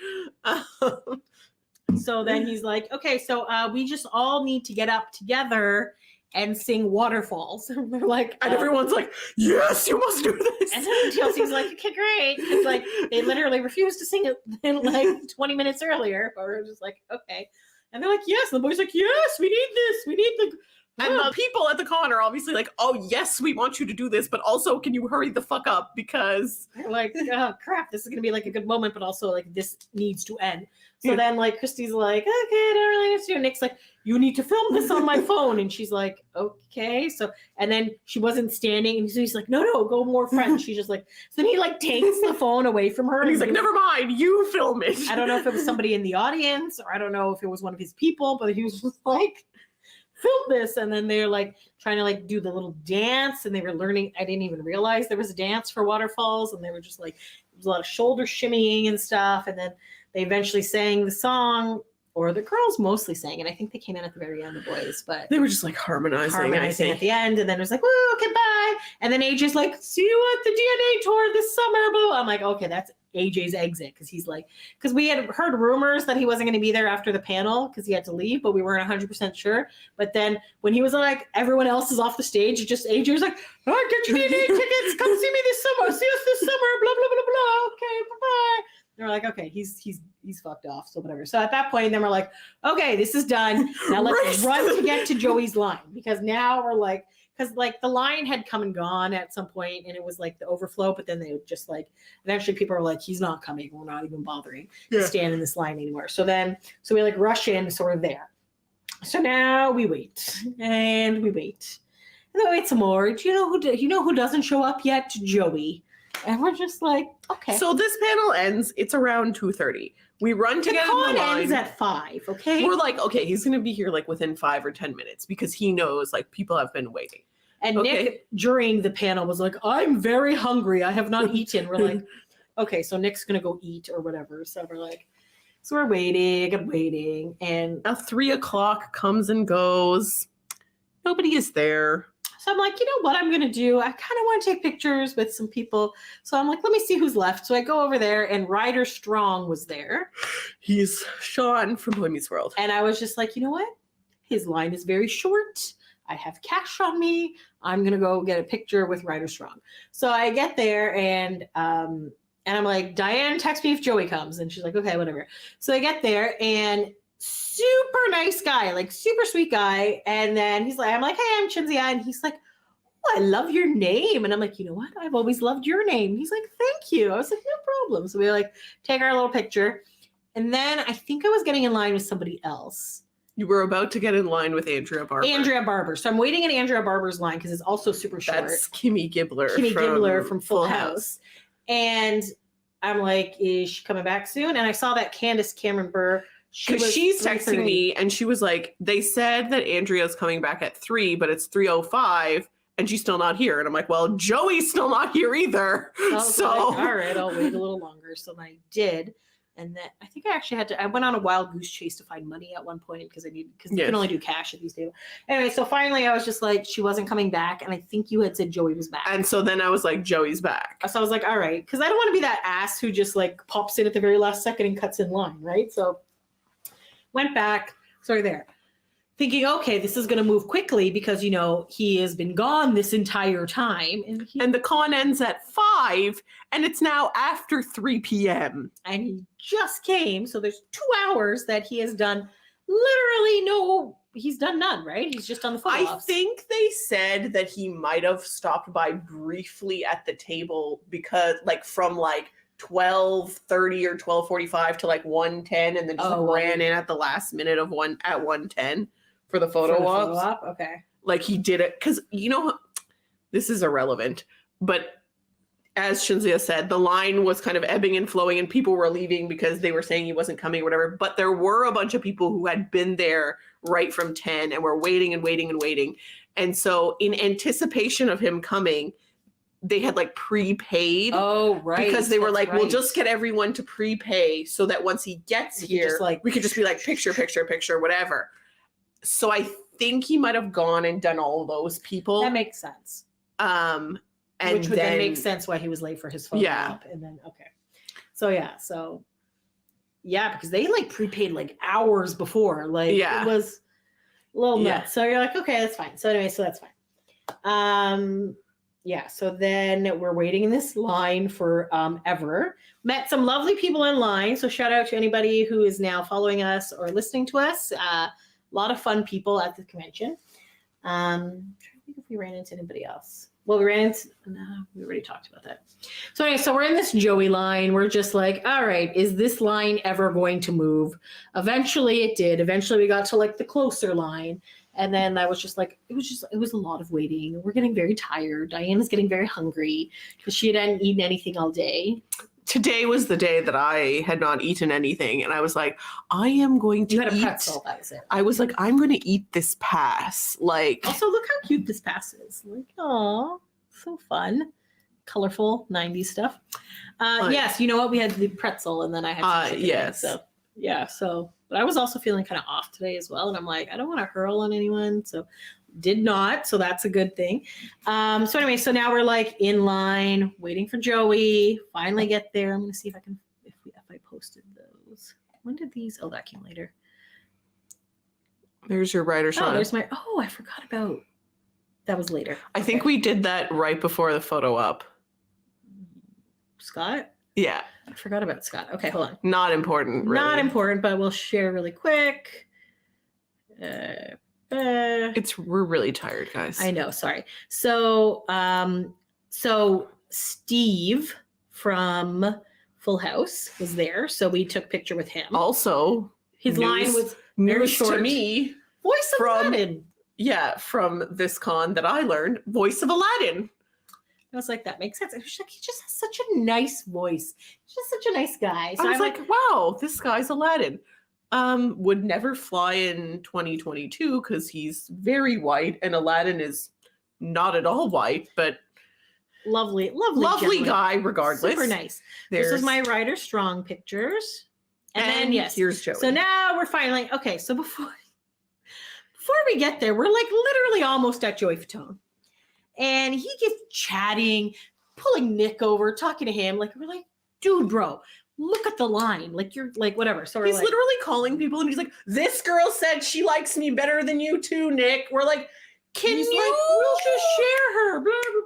So then he's like, okay, so we just all need to get up together and sing Waterfalls. And we're like, and everyone's like, yes, you must do this. And then TLC's like, okay, great. It's like they literally refused to sing it in like 20 minutes earlier. But we're just like, okay. And they're like, yes. And the boys like, yes, we need this. We need the. And the people at the con are obviously like, oh, yes, we want you to do this, but also can you hurry the fuck up, because they're like, oh, crap, this is going to be like a good moment, but also like this needs to end. So then like Christy's like, okay, I don't really need to do it. Nick's like, you need to film this on my phone. And she's like, okay. So, and then she wasn't standing. And so he's like, no, go more front. She's just like, so then he like takes the phone away from her. And he's like, never mind, you film it. I don't know if it was somebody in the audience, or I don't know if it was one of his people, but he was just like, film this. And then they're like trying to like do the little dance, and they were learning. I didn't even realize there was a dance for Waterfalls, and they were just like, there was a lot of shoulder shimmying and stuff. And then they eventually sang the song, or the girls mostly sang, and I think they came in at the very end, the boys, but they were just like harmonizing at the end. And then it was like, woo, okay, bye. And then AJ's like, see you at the DNA tour this summer, boo. I'm like, okay, that's AJ's exit, because he's like, because we had heard rumors that he wasn't going to be there after the panel because he had to leave, but we weren't 100% sure. But then when he was like, everyone else is off the stage, just AJ was like, all right, get your DNA tickets, come see me this summer, see us this summer, blah blah blah blah. Okay, bye bye. They're like, okay, he's fucked off, so whatever. So at that point, then we're like, okay, this is done. Now let's run to get to Joey's line, because now we're like, because like the line had come and gone at some point, and it was like the overflow, but then they would just like, eventually people were like, he's not coming, we're not even bothering to stand in this line anymore. So we like rush in, sort of there. So now we wait and we wait. And then we wait some more. Do you know who doesn't show up yet? Joey. And we're just like, okay. So this panel ends, it's around 2:30. We run to get in the line. Ends at 5, okay? We're like, okay, he's going to be here like within 5 or 10 minutes, because he knows like people have been waiting. And Nick, during the panel, was like, I'm very hungry. I have not eaten. We're like, okay, so Nick's going to go eat or whatever. So we're like, so we're waiting. And now 3:00 comes and goes. Nobody is there. So I'm like, you know what I'm going to do? I kind of want to take pictures with some people. So I'm like, let me see who's left. So I go over there, and Ryder Strong was there. He's Sean from Boy Meets World. And I was just like, you know what? His line is very short. I have cash on me. I'm going to go get a picture with Ryder Strong. So I get there and I'm like, Diane, text me if Joey comes. And she's like, okay, whatever. So I get there and super nice guy, like super sweet guy. And then he's like, I'm like, hey, I'm Cinzia. And he's like, oh, I love your name. And I'm like, you know what? I've always loved your name. He's like, thank you. I was like, no problem. So we like take our little picture. And then I think I was getting in line with somebody else. You were about to get in line with Andrea Barber. Andrea Barber. So I'm waiting in Andrea Barber's line because it's also super short. That's Kimmy Gibbler. Gibbler from Full House. And I'm like, is she coming back soon? And I saw that Candace Cameron Burr. Because she's texting me and she was like, they said that Andrea's coming back at 3, but it's 3:05 and she's still not here. And I'm like, well, Joey's still not here either. So like, all right, I'll wait a little longer. So I did. And then I think I actually I went on a wild goose chase to find money at one point because you can only do cash at these tables. Anyway, so finally I was just like, she wasn't coming back. And I think you had said Joey was back. And so then I was like, Joey's back. So I was like, all right. Because I don't want to be that ass who just like pops in at the very last second and cuts in line, right? So went back, sorry there. Thinking, okay, this is going to move quickly because, you know, he has been gone this entire time. And the con ends at 5 and it's now after 3 p.m. And he just came. So there's 2 hours that he has done he's done none, right? He's just on the phone. I think they said that he might have stopped by briefly at the table because like from like 12:30 or 12:45 to like 1:10 and then just ran in at the last minute of 1:10 for the photo op. Okay. Like he did it because, you know, this is irrelevant, but as Cinzia said, the line was kind of ebbing and flowing and people were leaving because they were saying he wasn't coming or whatever. But there were a bunch of people who had been there right from 10 and were waiting and waiting and waiting. And so in anticipation of him coming, they had like prepaid. Oh, right. Because they were like, we'll just get everyone to prepay so that once he gets here, we could just be like, picture, whatever. So I think he might have gone and done all those people. That makes sense. And which would then make sense why he was late for his photo op. And then, okay. So, because they like prepaid like hours before. Like, it was a little nuts. So you're like, okay, that's fine. So anyway, so that's fine. So then we're waiting in this line for ever. Met some lovely people in line. So shout out to anybody who is now following us or listening to us. A lot of fun people at the convention. I'm trying to think if we ran into anybody else. Well, we already talked about that. So anyway, so we're in this Joey line. We're just like, all right, is this line ever going to move? Eventually it did. Eventually we got to like the closer line. And then I was just like, it was a lot of waiting. We're getting very tired. Diana's getting very hungry because she hadn't eaten anything all day. Today was the day that I had not eaten anything. And I was like, I am going to eat. You had a pretzel, that was it. I was like, I'm going to eat this pass. Like, also, look how cute this pass is. Like, oh, so fun. Colorful 90s stuff. Yes, you know what? We had the pretzel and then I had some chicken. Yes. So, but I was also feeling kind of off today as well. And I'm like, I don't want to hurl on anyone. So did not. So that's a good thing. So anyway, so now we're like in line waiting for Joey. Finally get there. I'm going to see if I can, if I posted those. When did these? Oh, that came later. There's your Ryder shot. There's my, I forgot about, that was later. I think we did that right before the photo op. Scott? Yeah. I forgot about Scott. Okay, hold on. Not important, really. Not important, but we'll share really quick. We're really tired, guys. I know, sorry. So Steve from Full House was there, so we took a picture with him. Also, his line was very short to me. Voice of Aladdin. Yeah, from this con that I learned, voice of Aladdin. I was like, that makes sense. I was like, he just has such a nice voice. He's just such a nice guy. So I was like, wow, this guy's Aladdin. Would never fly in 2022 because he's very white and Aladdin is not at all white, but lovely guy regardless. Super nice. This is my Ryder Strong pictures. And then, yes. Here's Joey. So now we're finally, okay, so before we get there, we're like literally almost at Joey Fatone. And he gets chatting, pulling Nick over, talking to him. Like, we're like, dude, bro, look at the line. Like, you're like, whatever. So we're He's like, literally calling people and he's like, this girl said she likes me better than you too, Nick. We're like, can he's you? like, we'll just share her, blah, blah,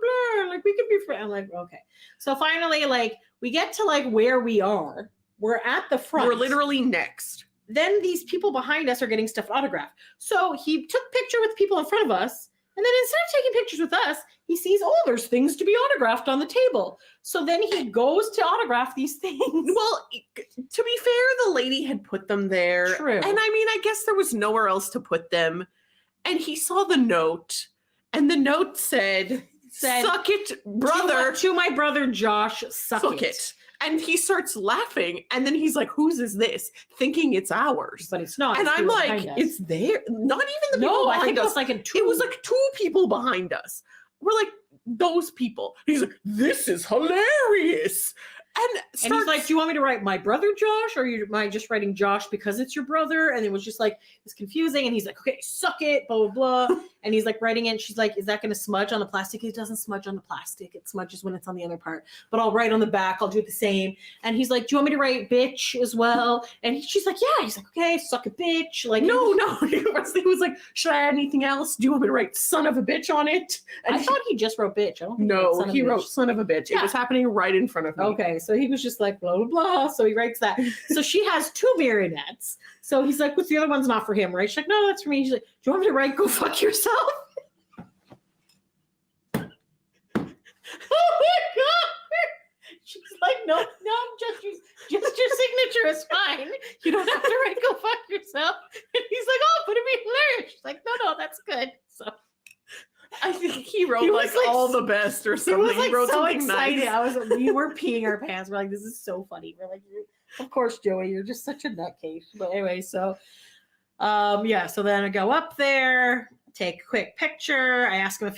blah. Like, we could be friends. I'm like, okay. So finally, like, we get to like where we are. We're at the front. We're literally next. Then these people behind us are getting stuff autographed. So he took a picture with people in front of us. And then instead of taking pictures with us, he sees, oh, there's things to be autographed on the table. So then he goes to autograph these things. Well, to be fair, the lady had put them there. True. And I mean, I guess there was nowhere else to put them. And he saw the note. And the note said suck it, brother. To my brother Josh, suck it. And he starts laughing. And then he's like, whose is this? Thinking it's ours. But it's not. And it's I'm like, it's there. Not even the people I behind think us. it was like It was like 2 people behind us. We're like, those people. He's like, this is hilarious. And he's like, do you want me to write my brother Josh, or am I just writing Josh because it's your brother? And it was just like, it's confusing. And he's like, okay, suck it, blah, blah, blah. And he's like writing it. And she's like, is that going to smudge on the plastic? It doesn't smudge on the plastic. It smudges when it's on the other part. But I'll write on the back. I'll do the same. And he's like, do you want me to write bitch as well? And she's like, yeah. He's like, okay, suck a bitch. Like, no. He was like, should I add anything else? Do you want me to write son of a bitch on it? And I thought he just wrote bitch. I don't think no, he wrote bitch. son of a bitch. Yeah. It was happening right in front of me. Okay, so he was just like, blah, blah, blah. So he writes that. So she has 2 marionettes. So he's like, what's the other one's not for him, right? She's like, no, that's for me. She's like, do you want me to write go fuck yourself? Oh my God. She's like, no, just your signature is fine. You don't have to write go fuck yourself. And he's like, oh, but it'd be hilarious. She's like, no, that's good. So I think he wrote like all the best or something. He was like he wrote so something excited. nice. We were peeing our pants. We're like, this is so funny. We're like, of course, Joey, you're just such a nutcase. But anyway, so so then I go up there, take a quick picture. I ask him if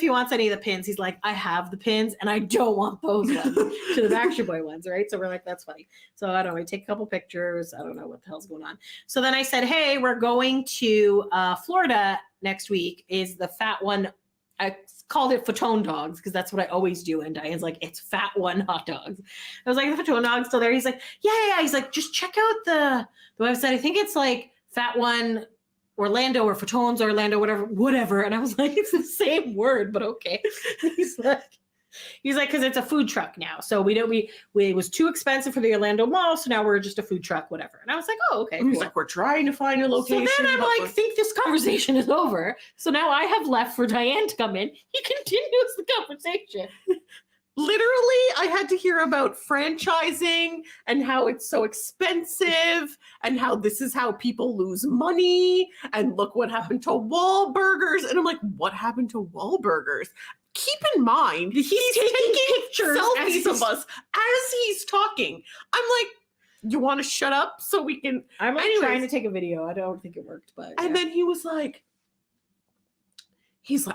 he wants any of the pins. He's like, I have the pins and I don't want those ones to the Backstreet Boy ones, right? So we're like, that's funny. So I don't know, we take a couple pictures. I don't know what the hell's going on. So then I said, hey, we're going to Florida next week. Is the fat one, I called it Fatone dogs because that's what I always do. And Diane's like, it's fat one hot dogs. I was like, the Fatone dog's still there. He's like, yeah. He's like, just check out the website. I think it's like Fat One Orlando or Fatone's Orlando, whatever. And I was like, it's the same word, but okay. He's like, because it's a food truck now. So it was too expensive for the Orlando mall. So now we're just a food truck, whatever. And I was like, oh, okay. He's like, we're trying to find a location. So then I'm like, think this conversation is over. So now I have left for Diane to come in. He continues the conversation. Literally, I had to hear about franchising and how it's so expensive and how this is how people lose money. And look what happened to Wahlburgers. And I'm like, what happened to Wahlburgers? Keep in mind, he's taking pictures, selfies of us as he's talking. I'm like, you want to shut up so we can... I'm like trying to take a video. I don't think it worked, but... And then he was like,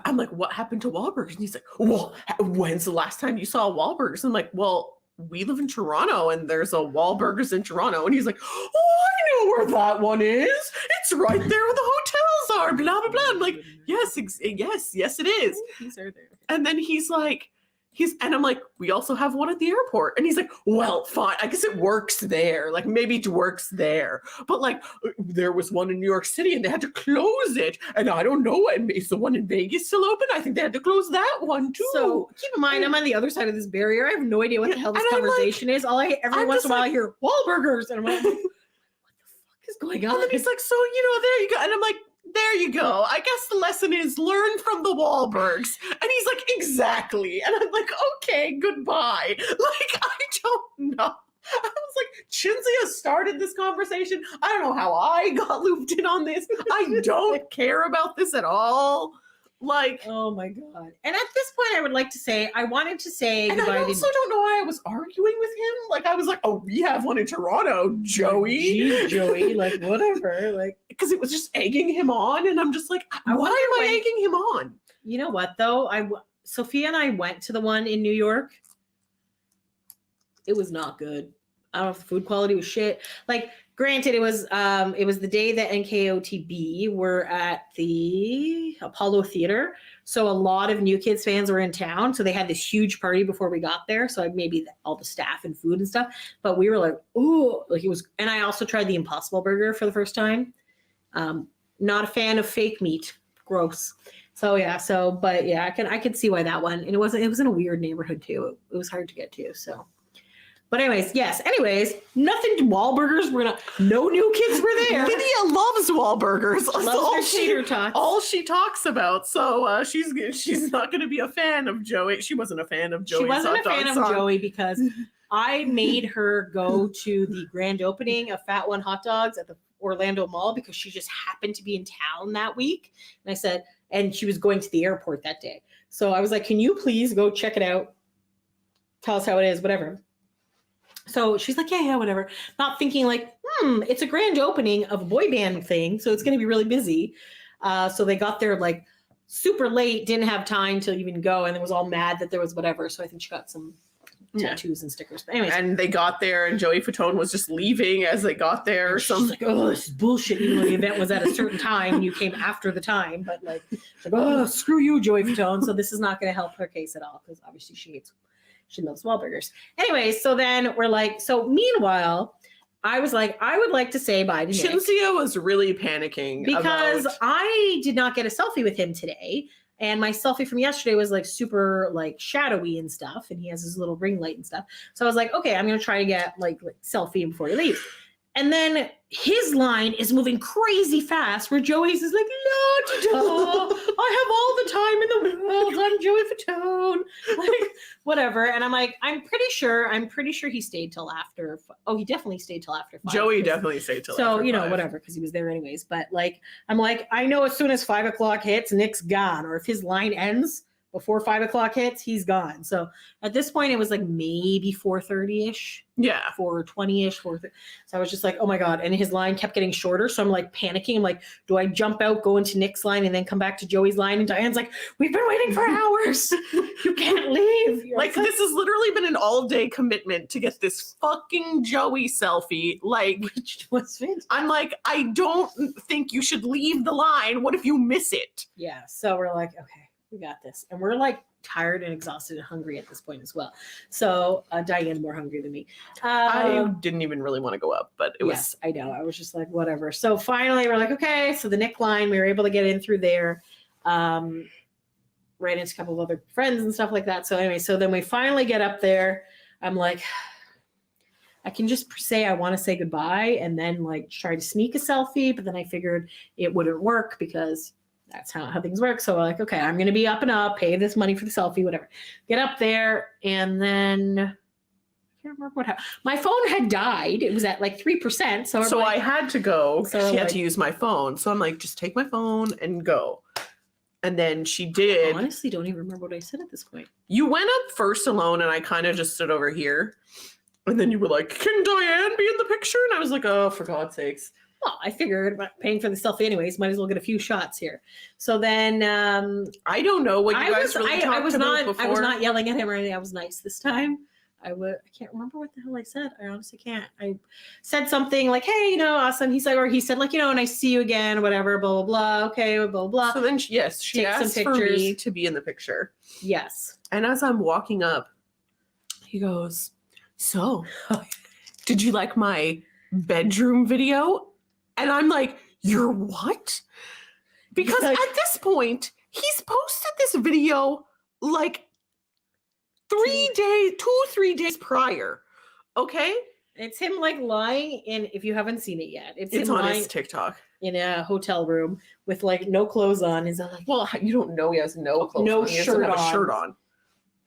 I'm like, what happened to Wahlburgers? And he's like, well, when's the last time you saw Wahlburgers? I'm like, well, we live in Toronto and there's a Wahlburgers in Toronto. And he's like, oh, I know where that one is. It's right there where the hotels are, blah, blah, blah. I'm like, yes, it is. These are there. And then he's like, and I'm like, we also have one at the airport. And he's like, well, fine. I guess it works there. Like, maybe it works there. But like, there was one in New York City and they had to close it. And I don't know. Is the one in Vegas still open? I think they had to close that one too. So keep in mind, I'm on the other side of this barrier. I have no idea what the hell this conversation is. Every once in a while I hear Wahlburgers. And I'm like, what the fuck is going on? And then he's like, so, there you go. And I'm like, there you go. I guess the lesson is learn from the Wahlbergs. And he's like, exactly. And I'm like, okay, goodbye. Like, I don't know. I was like, Cinzia started this conversation. I don't know how I got looped in on this. I don't care about this at all. Like, oh my God. And at this point, I would like to say, I wanted to say and goodbye. I also don't know why I was arguing with him. Like, I was like, oh, we have one in Toronto, Joey. Geez, Joey, like, whatever. Like, because it was just egging him on. And I'm just like, why am I egging him on? You know what, though? Sophia and I went to the one in New York. It was not good. I don't know if the food quality was shit. Like, Granted, it was the day that NKOTB were at the Apollo Theater, so a lot of New Kids fans were in town. So they had this huge party before we got there. So maybe all the staff and food and stuff. But we were like, oh, like it was. And I also tried the Impossible Burger for the first time. Not a fan of fake meat. Gross. So yeah. But yeah, I could see why that one. And it was in a weird neighborhood too. It was hard to get to. So. But anyways, yes. Anyways, nothing to Wahlburgers. No New Kids were there. Lydia loves Wahlburgers. All she talks about. So she's not going to be a fan of Joey. She wasn't a fan of Joey's She wasn't a fan of song. Joey because I made her go to the grand opening of Fat One Hot Dogs at the Orlando Mall because she just happened to be in town that week. And I said, and she was going to the airport that day. So I was like, can you please go check it out? Tell us how it is, whatever. So she's like, yeah, whatever. Not thinking like, it's a grand opening of a boy band thing, so it's going to be really busy. So they got there like super late, didn't have time to even go, and it was all mad that there was whatever. So I think she got some tattoos and stickers. But anyways. And they got there, and Joey Fatone was just leaving as they got there. She's like, oh, this is bullshit. Even though the event was at a certain time, and you came after the time. But like oh, screw you, Joey Fatone. So this is not going to help her case at all because obviously she loves Wahlburgers. Anyway, so then we're like, so meanwhile, I was like, I would like to say bye to Nick. Cinzia was really panicking because I did not get a selfie with him today. And my selfie from yesterday was like super like shadowy and stuff. And he has his little ring light and stuff. So I was like, okay, I'm going to try to get like selfie before he leaves. And then his line is moving crazy fast where Joey's is like, no, I have all the time in the world. I'm Joey Fatone. Like, whatever. And I'm like, I'm pretty sure he stayed till after. Oh, he definitely stayed till after 5. Joey definitely stayed till after 5. Whatever, because he was there anyways. But like, I'm like, I know as soon as 5 o'clock hits, Nick's gone. Or if his line ends before 5 o'clock hits, he's gone. So at this point, it was like maybe 4:30ish. Yeah. 4:20ish. 4:30. So I was just like, oh my God. And his line kept getting shorter. So I'm like panicking. I'm like, do I jump out, go into Nick's line, and then come back to Joey's line? And Diane's like, we've been waiting for hours. You can't leave. Like, this has literally been an all-day commitment to get this fucking Joey selfie. Like, which was fantastic. I'm like, I don't think you should leave the line. What if you miss it? Yeah. So we're like, okay, we got this. And we're like tired and exhausted and hungry at this point as well. So Diane more hungry than me. I didn't even really want to go up, but it was. Yes, I know. I was just like, whatever. So finally we're like, okay. So the Nick line, we were able to get in through there. Ran into a couple of other friends and stuff like that. So anyway, so then we finally get up there. I'm like, I can just say I want to say goodbye and then like try to sneak a selfie. But then I figured it wouldn't work because that's how things work. So we're like, okay, I'm going to be up and up, pay this money for the selfie, whatever. Get up there. And then I can't remember what happened. My phone had died. It was at like 3%. So like, I had to go. So she had to use my phone. So I'm like, just take my phone and go. And then she did. I honestly don't even remember what I said at this point. You went up first alone and I kind of just stood over here. And then you were like, can Diane be in the picture? And I was like, oh, for God's sakes. Well, I figured I'm paying for the selfie anyways. Might as well get a few shots here. So then I don't know what you guys really talked about before. I was not yelling at him or anything. I was nice this time. I can't remember what the hell I said. I honestly can't. I said something like, hey, awesome. He said like, nice to see you again, whatever, blah, blah, blah. Okay, blah, blah, blah. So then, she asked for me to be in the picture. Yes. And as I'm walking up, he goes, so, did you like my bedroom video? And I'm like, you're what? Because at this point, he's posted this video like 3 days prior. Okay? It's him like lying in, if you haven't seen it yet, it's on his TikTok. In a hotel room with like no clothes on. He's like, well, you don't know he has no clothes no on. He shirt doesn't have a shirt on.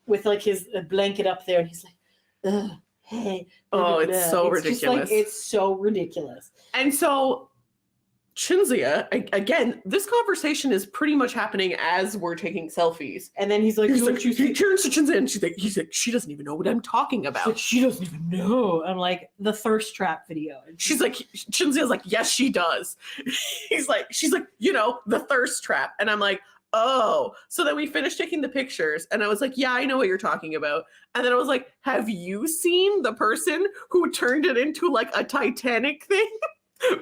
With like his blanket up there. And he's like, ugh. Hey, oh, it's so ridiculous. It's so ridiculous. And so Cinzia, again, this conversation is pretty much happening as we're taking selfies. And then he's like, he turns to Cinzia and he's like, she doesn't even know what I'm talking about. Like, she doesn't even know. I'm like, the thirst trap video. She's like, Cinzia's like, yes, she does. She's like, the thirst trap. And I'm like, oh. So then we finished taking the pictures and I was like, yeah, I know what you're talking about. And then I was like, have you seen the person who turned it into like a Titanic thing?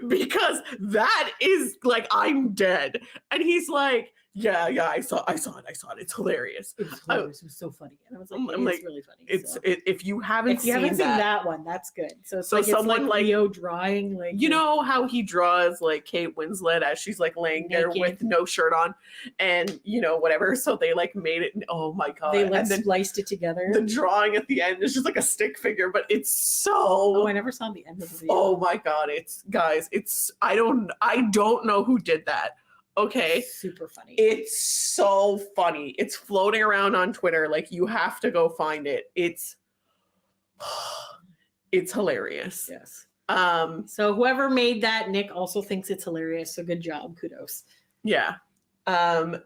Because that is like, I'm dead. And he's like, yeah, I saw it. It's hilarious. It was hilarious. It was so funny. And I was like, I'm like, it's really funny. It's so. if you haven't If you haven't seen that, that one, that's good. So it's So like someone it's like Leo drawing, like you know how he draws like Kate Winslet as she's like laying there Naked. with no shirt on, and you know whatever. So they like made it. Oh my god! they like and then spliced it together. the drawing at the end is just like a stick figure, but it's so. Oh, I never saw the end of the video. Oh my god! It's guys. It's I don't know who did that. Okay. Super funny. It's so funny. It's floating around on Twitter. Like you have to go find it. It's hilarious. Yes. So whoever made that, Nick also thinks it's hilarious. So good job. Kudos. Yeah. And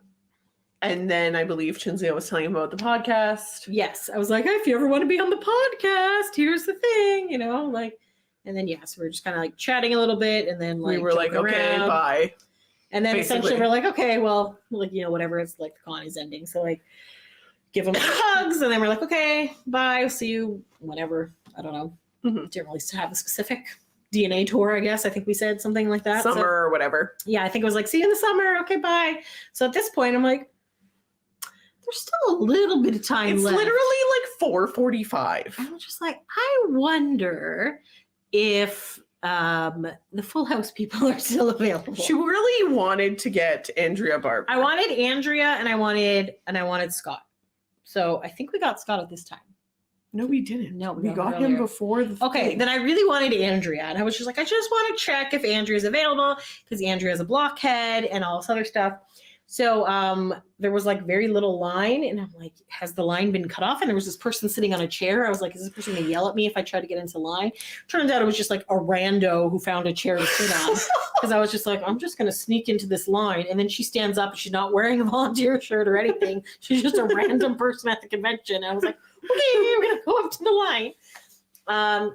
then I believe Cinzia was telling him about the podcast. Yes. I was like, if you ever want to be on the podcast, here's the thing, you know, like, and then yes, we were just kind of like chatting a little bit, and then like we were like, okay, around. bye. And then Basically. essentially we're like, okay, well, like, you know, whatever, it's like the con is ending. So like give them hugs, and then we're like, okay, bye, I'll see you whenever. I don't know. Mhm. Didn't really have a specific DNA tour, I guess. I think we said something like that. Summer or whatever. Yeah, I think it was like, see you in the summer. Okay, bye. So at this point, I'm like, there's still a little bit of time It's left. literally like 4:45. I'm just like, I wonder if the Full House people are still available. She really wanted to get Andrea Barber. I wanted Andrea and I wanted Scott. So I think we got Scott at this time. No, we didn't. No, we we got got him earlier. before the Okay, thing. then I really wanted Andrea. And I was just like, I just want to check if Andrea's available because Andrea's a blockhead and all this other stuff. So there was like very little line, and I'm like, has the line been cut off? And there was this person sitting on a chair. I was like, is this person gonna yell at me if I try to get into line? Turns out it was just like a rando who found a chair to sit on. Because I was just like, I'm just gonna sneak into this line. And then she stands up and she's not wearing a volunteer shirt or anything. She's just a random person at the convention. And I was like, okay, we're gonna go up to the line.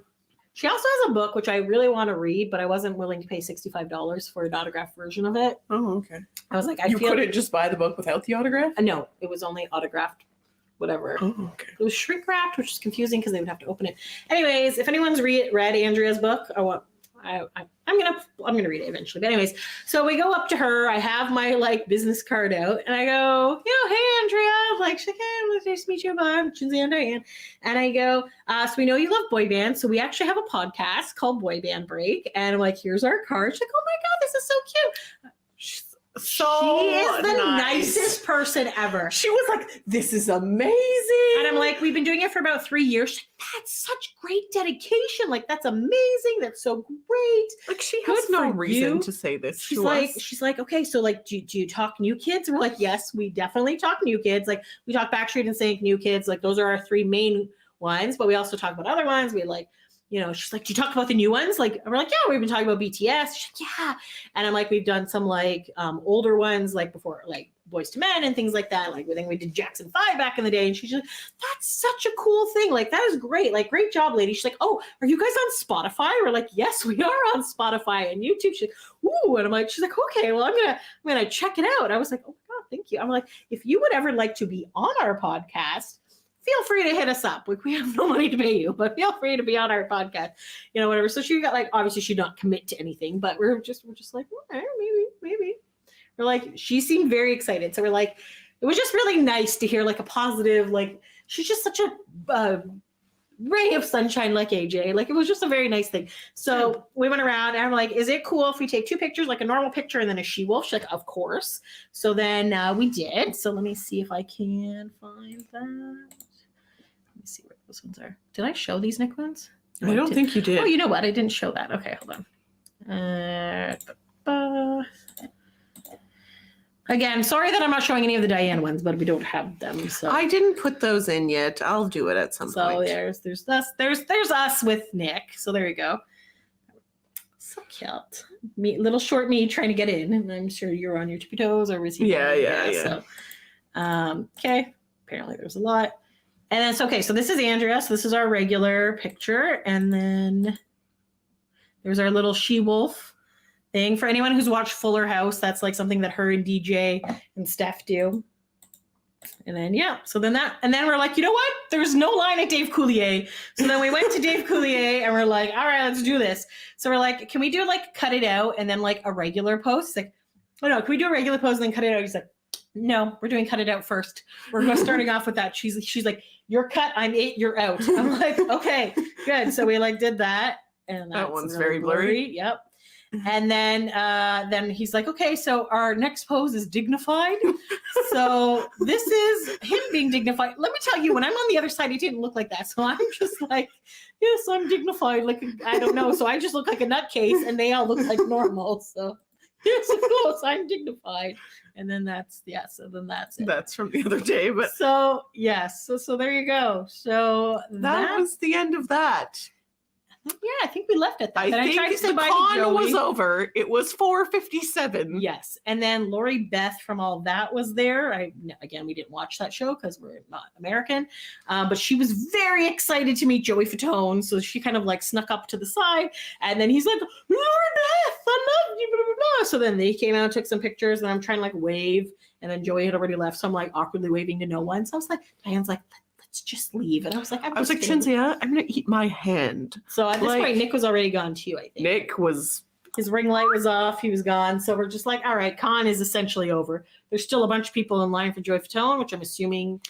She also has a book, which I really want to read, but I wasn't willing to pay $65 for an autographed version of it. Oh, okay. I was like, You couldn't just buy the book without the autograph? No, it was only autographed, whatever. Oh, okay. It was shrink wrapped, which is confusing because they would have to open it. Anyways, if anyone's read Andrea's book, I'm gonna read it eventually. But anyways, so we go up to her. I have my like business card out, and I go, hey Andrea, like, nice to meet you. I'm Cinzia and Dianne, and I go, so we know you love boy bands, so we actually have a podcast called Boy Band Break, and I'm like, here's our card. She's like, oh my god, this is so cute. So she is the nice. nicest person ever. She was like, this is amazing. And I'm like, we've been doing it for about 3 years. She's like, that's such great dedication. Like, that's amazing. That's so great. Like, she Good has no for reason you. to say this She's to like, us. okay, so like, do you talk New Kids? And we're like, yes, we definitely talk New Kids. Like, we talk Backstreet and NSYNC, New Kids. Like, those are our 3 main ones. But we also talk about other ones. We like, you know, she's like, do you talk about the new ones? Like, we're like, yeah, we've been talking about BTS. She's like, yeah. And I'm like, we've done some like older ones, like before, like Boys to Men and things like that. Like, I think we did Jackson 5 back in the day. And she's like, that's such a cool thing. Like, that is great. Like, great job, lady. She's like, oh, are you guys on Spotify? We're like, yes, we are on Spotify and YouTube. She's like, ooh. And I'm like, she's like, okay, well, I'm gonna check it out. I was like, oh my God, thank you. I'm like, if you would ever like to be on our podcast, feel free to hit us up. Like, we have no money to pay you, but feel free to be on our podcast, you know, whatever. So she got like, obviously she'd not commit to anything, but we're just like, okay, maybe. We're like, she seemed very excited. So we're like, it was just really nice to hear like a positive, like, she's just such a ray of sunshine like AJ. Like, it was just a very nice thing. So we went around and I'm like, is it cool if we take 2 pictures, like a normal picture and then a she-wolf? She's like, of course. So then we did. So let me see if I can find that. Let me see where those ones are. Did I show these Nick ones? I don't think you did. Oh, you know what? I didn't show that. Okay, hold on. Again, sorry that I'm not showing any of the Dianne ones, but we don't have them. So I didn't put those in yet. I'll do it at some point. there's us with Nick. So there you go. So cute. Me, little short me trying to get in, and I'm sure you're on your tippy toes, or was he? Yeah. So, okay. Apparently, there's a lot, and then it's okay. So this is Andrea. So this is our regular picture, and then there's our little she-wolf. thing. For anyone who's watched Fuller House, that's like something that her and DJ and Steph do. And then, so then we're like, you know what? There's no line at Dave Coulier. So then we went to Dave Coulier and we're like, all right, let's do this. So we're like, can we do like cut it out and then like a regular post? He's like, oh no, can we do a regular post and then cut it out? He's like, no, we're doing cut it out first. We're starting off with that. She's like, you're cut, I'm 8, you're out. I'm like, okay, good. So we like did that. And that one's really very blurry. Yep. And then he's like, okay, so our next pose is dignified. So this is him being dignified. Let me tell you, when I'm on the other side, he didn't look like that. So I'm just like, yes, I'm dignified. Like, I don't know. So I just look like a nutcase and they all look like normal. So yes, of course, I'm dignified. And then that's it. That's from the other day. But so, yes. So there you go. So that was the end of that. Yeah, I think we left it. I think the con was over. It was 4:57. Yes, and then Lori Beth from All That was there. Again, we didn't watch that show because we're not American, but she was very excited to meet Joey Fatone. So she kind of like snuck up to the side, and then he's like, "Lori Beth, I love you." Blah, blah, blah. So then they came out and took some pictures, and I'm trying to like wave, and then Joey had already left, so I'm like awkwardly waving to no one. So I was like, Diane's like, let's just leave. And I was like, Cinzia, I'm going to eat my hand. So at this point, Nick was already gone too, I think. His ring light was off. He was gone. So we're just like, all right, con is essentially over. There's still a bunch of people in line for Joey Fatone, which I'm assuming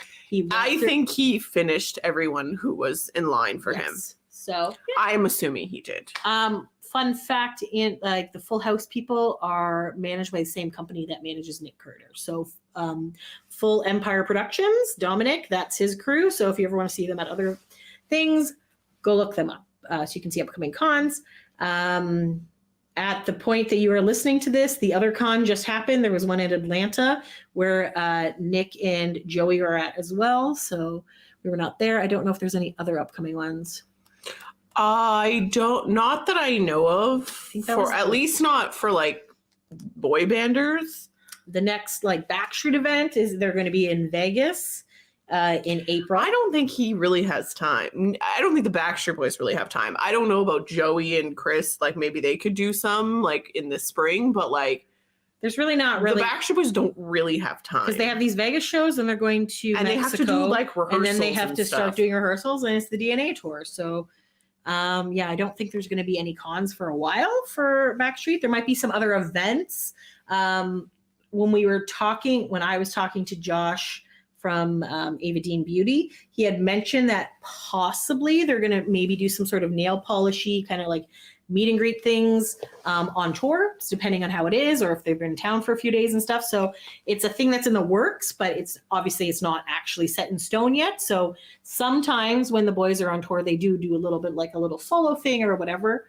I think he finished everyone who was in line for him. So I'm assuming he did. Fun fact, in like the Full House people are managed by the same company that manages Nick Carter. So Full Empire Productions, Dominic, that's his crew. So if you ever want to see them at other things, go look them up so you can see upcoming cons. At the point that you are listening to this, the other con just happened. There was one in Atlanta where Nick and Joey are at as well. So we were not there. I don't know if there's any other upcoming ones. Not that I know of, at least not for like boy banders. The next like Backstreet event they're going to be in Vegas in April. I don't think he really has time. I don't think the Backstreet Boys really have time. I don't know about Joey and Chris. Like maybe they could do some like in the spring, but like there's really not really. The Backstreet Boys don't really have time because they have these Vegas shows and they're going to and Mexico, they have to do like rehearsals and then they have to stuff. Start doing rehearsals and it's the DNA tour. So I don't think there's going to be any cons for a while for Backstreet. There might be some other events. When I was talking to Josh from Ava Dean Beauty, he had mentioned that possibly they're going to maybe do some sort of nail polishy kind of like meet and greet things on tour, depending on how it is, or if they've been in town for a few days and stuff. So it's a thing that's in the works, but it's not actually set in stone yet. So sometimes when the boys are on tour, they do a little bit like a little solo thing or whatever,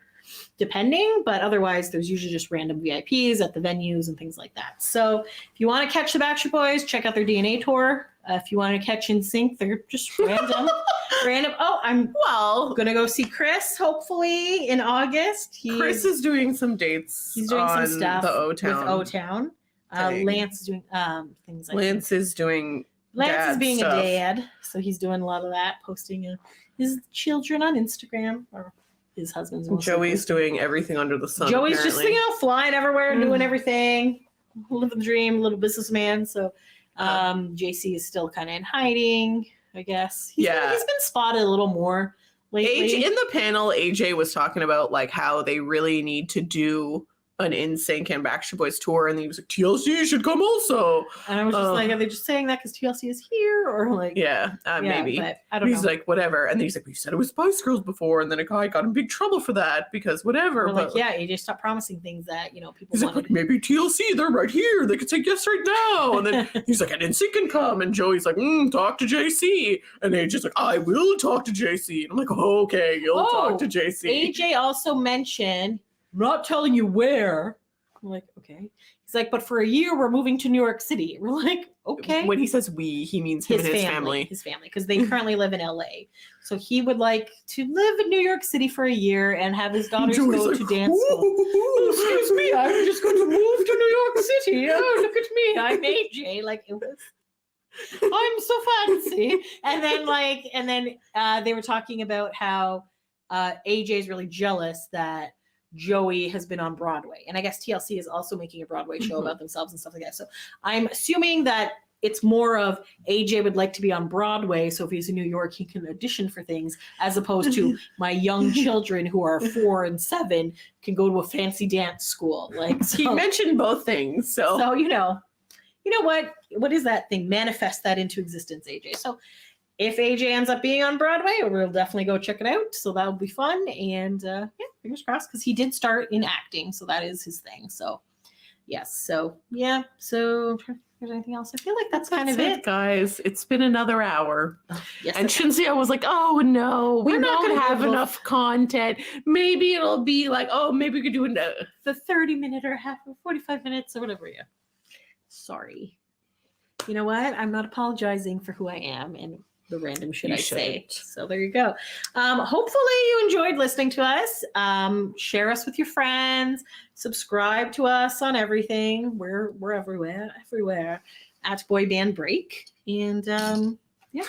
depending. But otherwise, there's usually just random VIPs at the venues and things like that. So if you want to catch the Backstreet Boys, check out their DNA tour. If you want to catch NSYNC, they're just random. Oh, I'm gonna go see Chris hopefully in August. Chris is doing some dates. He's doing some stuff the O-Town. With O-Town. Lance is doing things like Lance is being stuff. A dad, so he's doing a lot of that, posting his children on Instagram or his husband's. Joey's doing everything under the sun. Joey's apparently. just flying everywhere, doing everything, living the dream, little businessman. So. JC is still kind of in hiding, I guess. He's been spotted a little more lately. In the panel, AJ was talking about like how they really need to do an NSYNC and Backstreet Boys tour, and he was like, TLC should come also. And I was just like, are they just saying that because TLC is here, or like? Maybe. But I don't know. He's like, whatever, and then he's like, we said it was Spice Girls before, and then a guy got in big trouble for that because whatever. We're like, AJ, stop promising things that people he's wanted. Like, maybe TLC, they're right here. They could say yes right now, and then he's like, and NSYNC can come, and Joey's like, talk to JC, and AJ's like, I will talk to JC, and I'm like, okay, you'll talk to JC. AJ also mentioned, I'm not telling you where. I'm like, okay. He's like, but for a year, we're moving to New York City. We're like, okay. When he says we, he means him and his family. His family, because they currently live in LA. So he would like to live in New York City for a year and have his daughters go to dance school. Excuse me, I'm just going to move to New York City. Oh, look at me. I'm AJ. Like, it was... I'm so fancy. And then they were talking about how AJ is really jealous that Joey has been on Broadway. And I guess TLC is also making a Broadway show Mhm. about themselves and stuff like that. So I'm assuming that it's more of AJ would like to be on Broadway. So if he's in New York, he can audition for things, as opposed to my young children who are 4 and 7 can go to a fancy dance school. Like, He so, mentioned both things, so you know what is that thing? Manifest that into existence, AJ. So if AJ ends up being on Broadway, we'll definitely go check it out. So that'll be fun. And yeah, fingers crossed, because he did start in acting. So that is his thing. So yes. So yeah. So there's anything else? I feel like that's kind of it. guys. It's been another hour. Yes. And Cinzia was like, oh no, we We're not don't gonna have be able- enough content. Maybe it'll be like, oh, maybe we could do the 30-minute or half or 45 minutes or whatever. Yeah. Sorry. You know what? I'm not apologizing for who I am and the random shit You I say. shouldn't. So there you go. Hopefully you enjoyed listening to us. Share us with your friends. Subscribe to us on everything. We're everywhere at Boy Band Break. And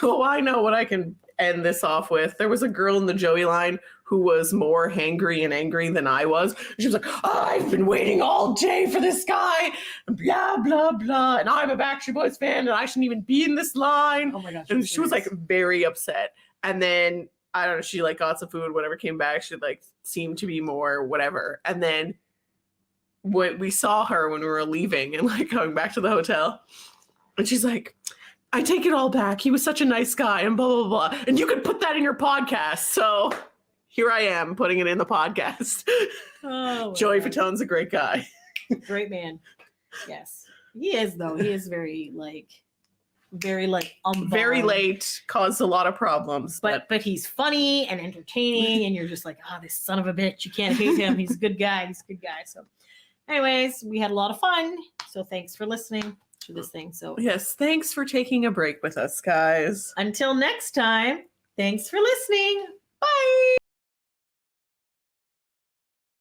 Oh, I know what I can end this off with. There was a girl in the Joey line who was more hangry and angry than I was. She was like, oh, I've been waiting all day for this guy, blah, blah, blah. And I'm a Backstreet Boys fan and I shouldn't even be in this line. oh my gosh. And she was like very upset. And then, I don't know, she like got some food, whatever, came back. She like seemed to be more whatever. And then we saw her when we were leaving and like going back to the hotel. And she's like, I take it all back. He was such a nice guy and blah, blah, blah. And you could put that in your podcast. So here I am putting it in the podcast. oh, Joey God. Fatone's a great guy. Great man. Yes. He is, though. He is very Very late, caused a lot of problems. But he's funny and entertaining, and you're just like, oh, this son of a bitch. You can't hate him. He's a good guy. He's a good guy. So anyways, we had a lot of fun. So thanks for listening to this thing. So yes, thanks for taking a break with us, guys. until next time, thanks for listening. Bye.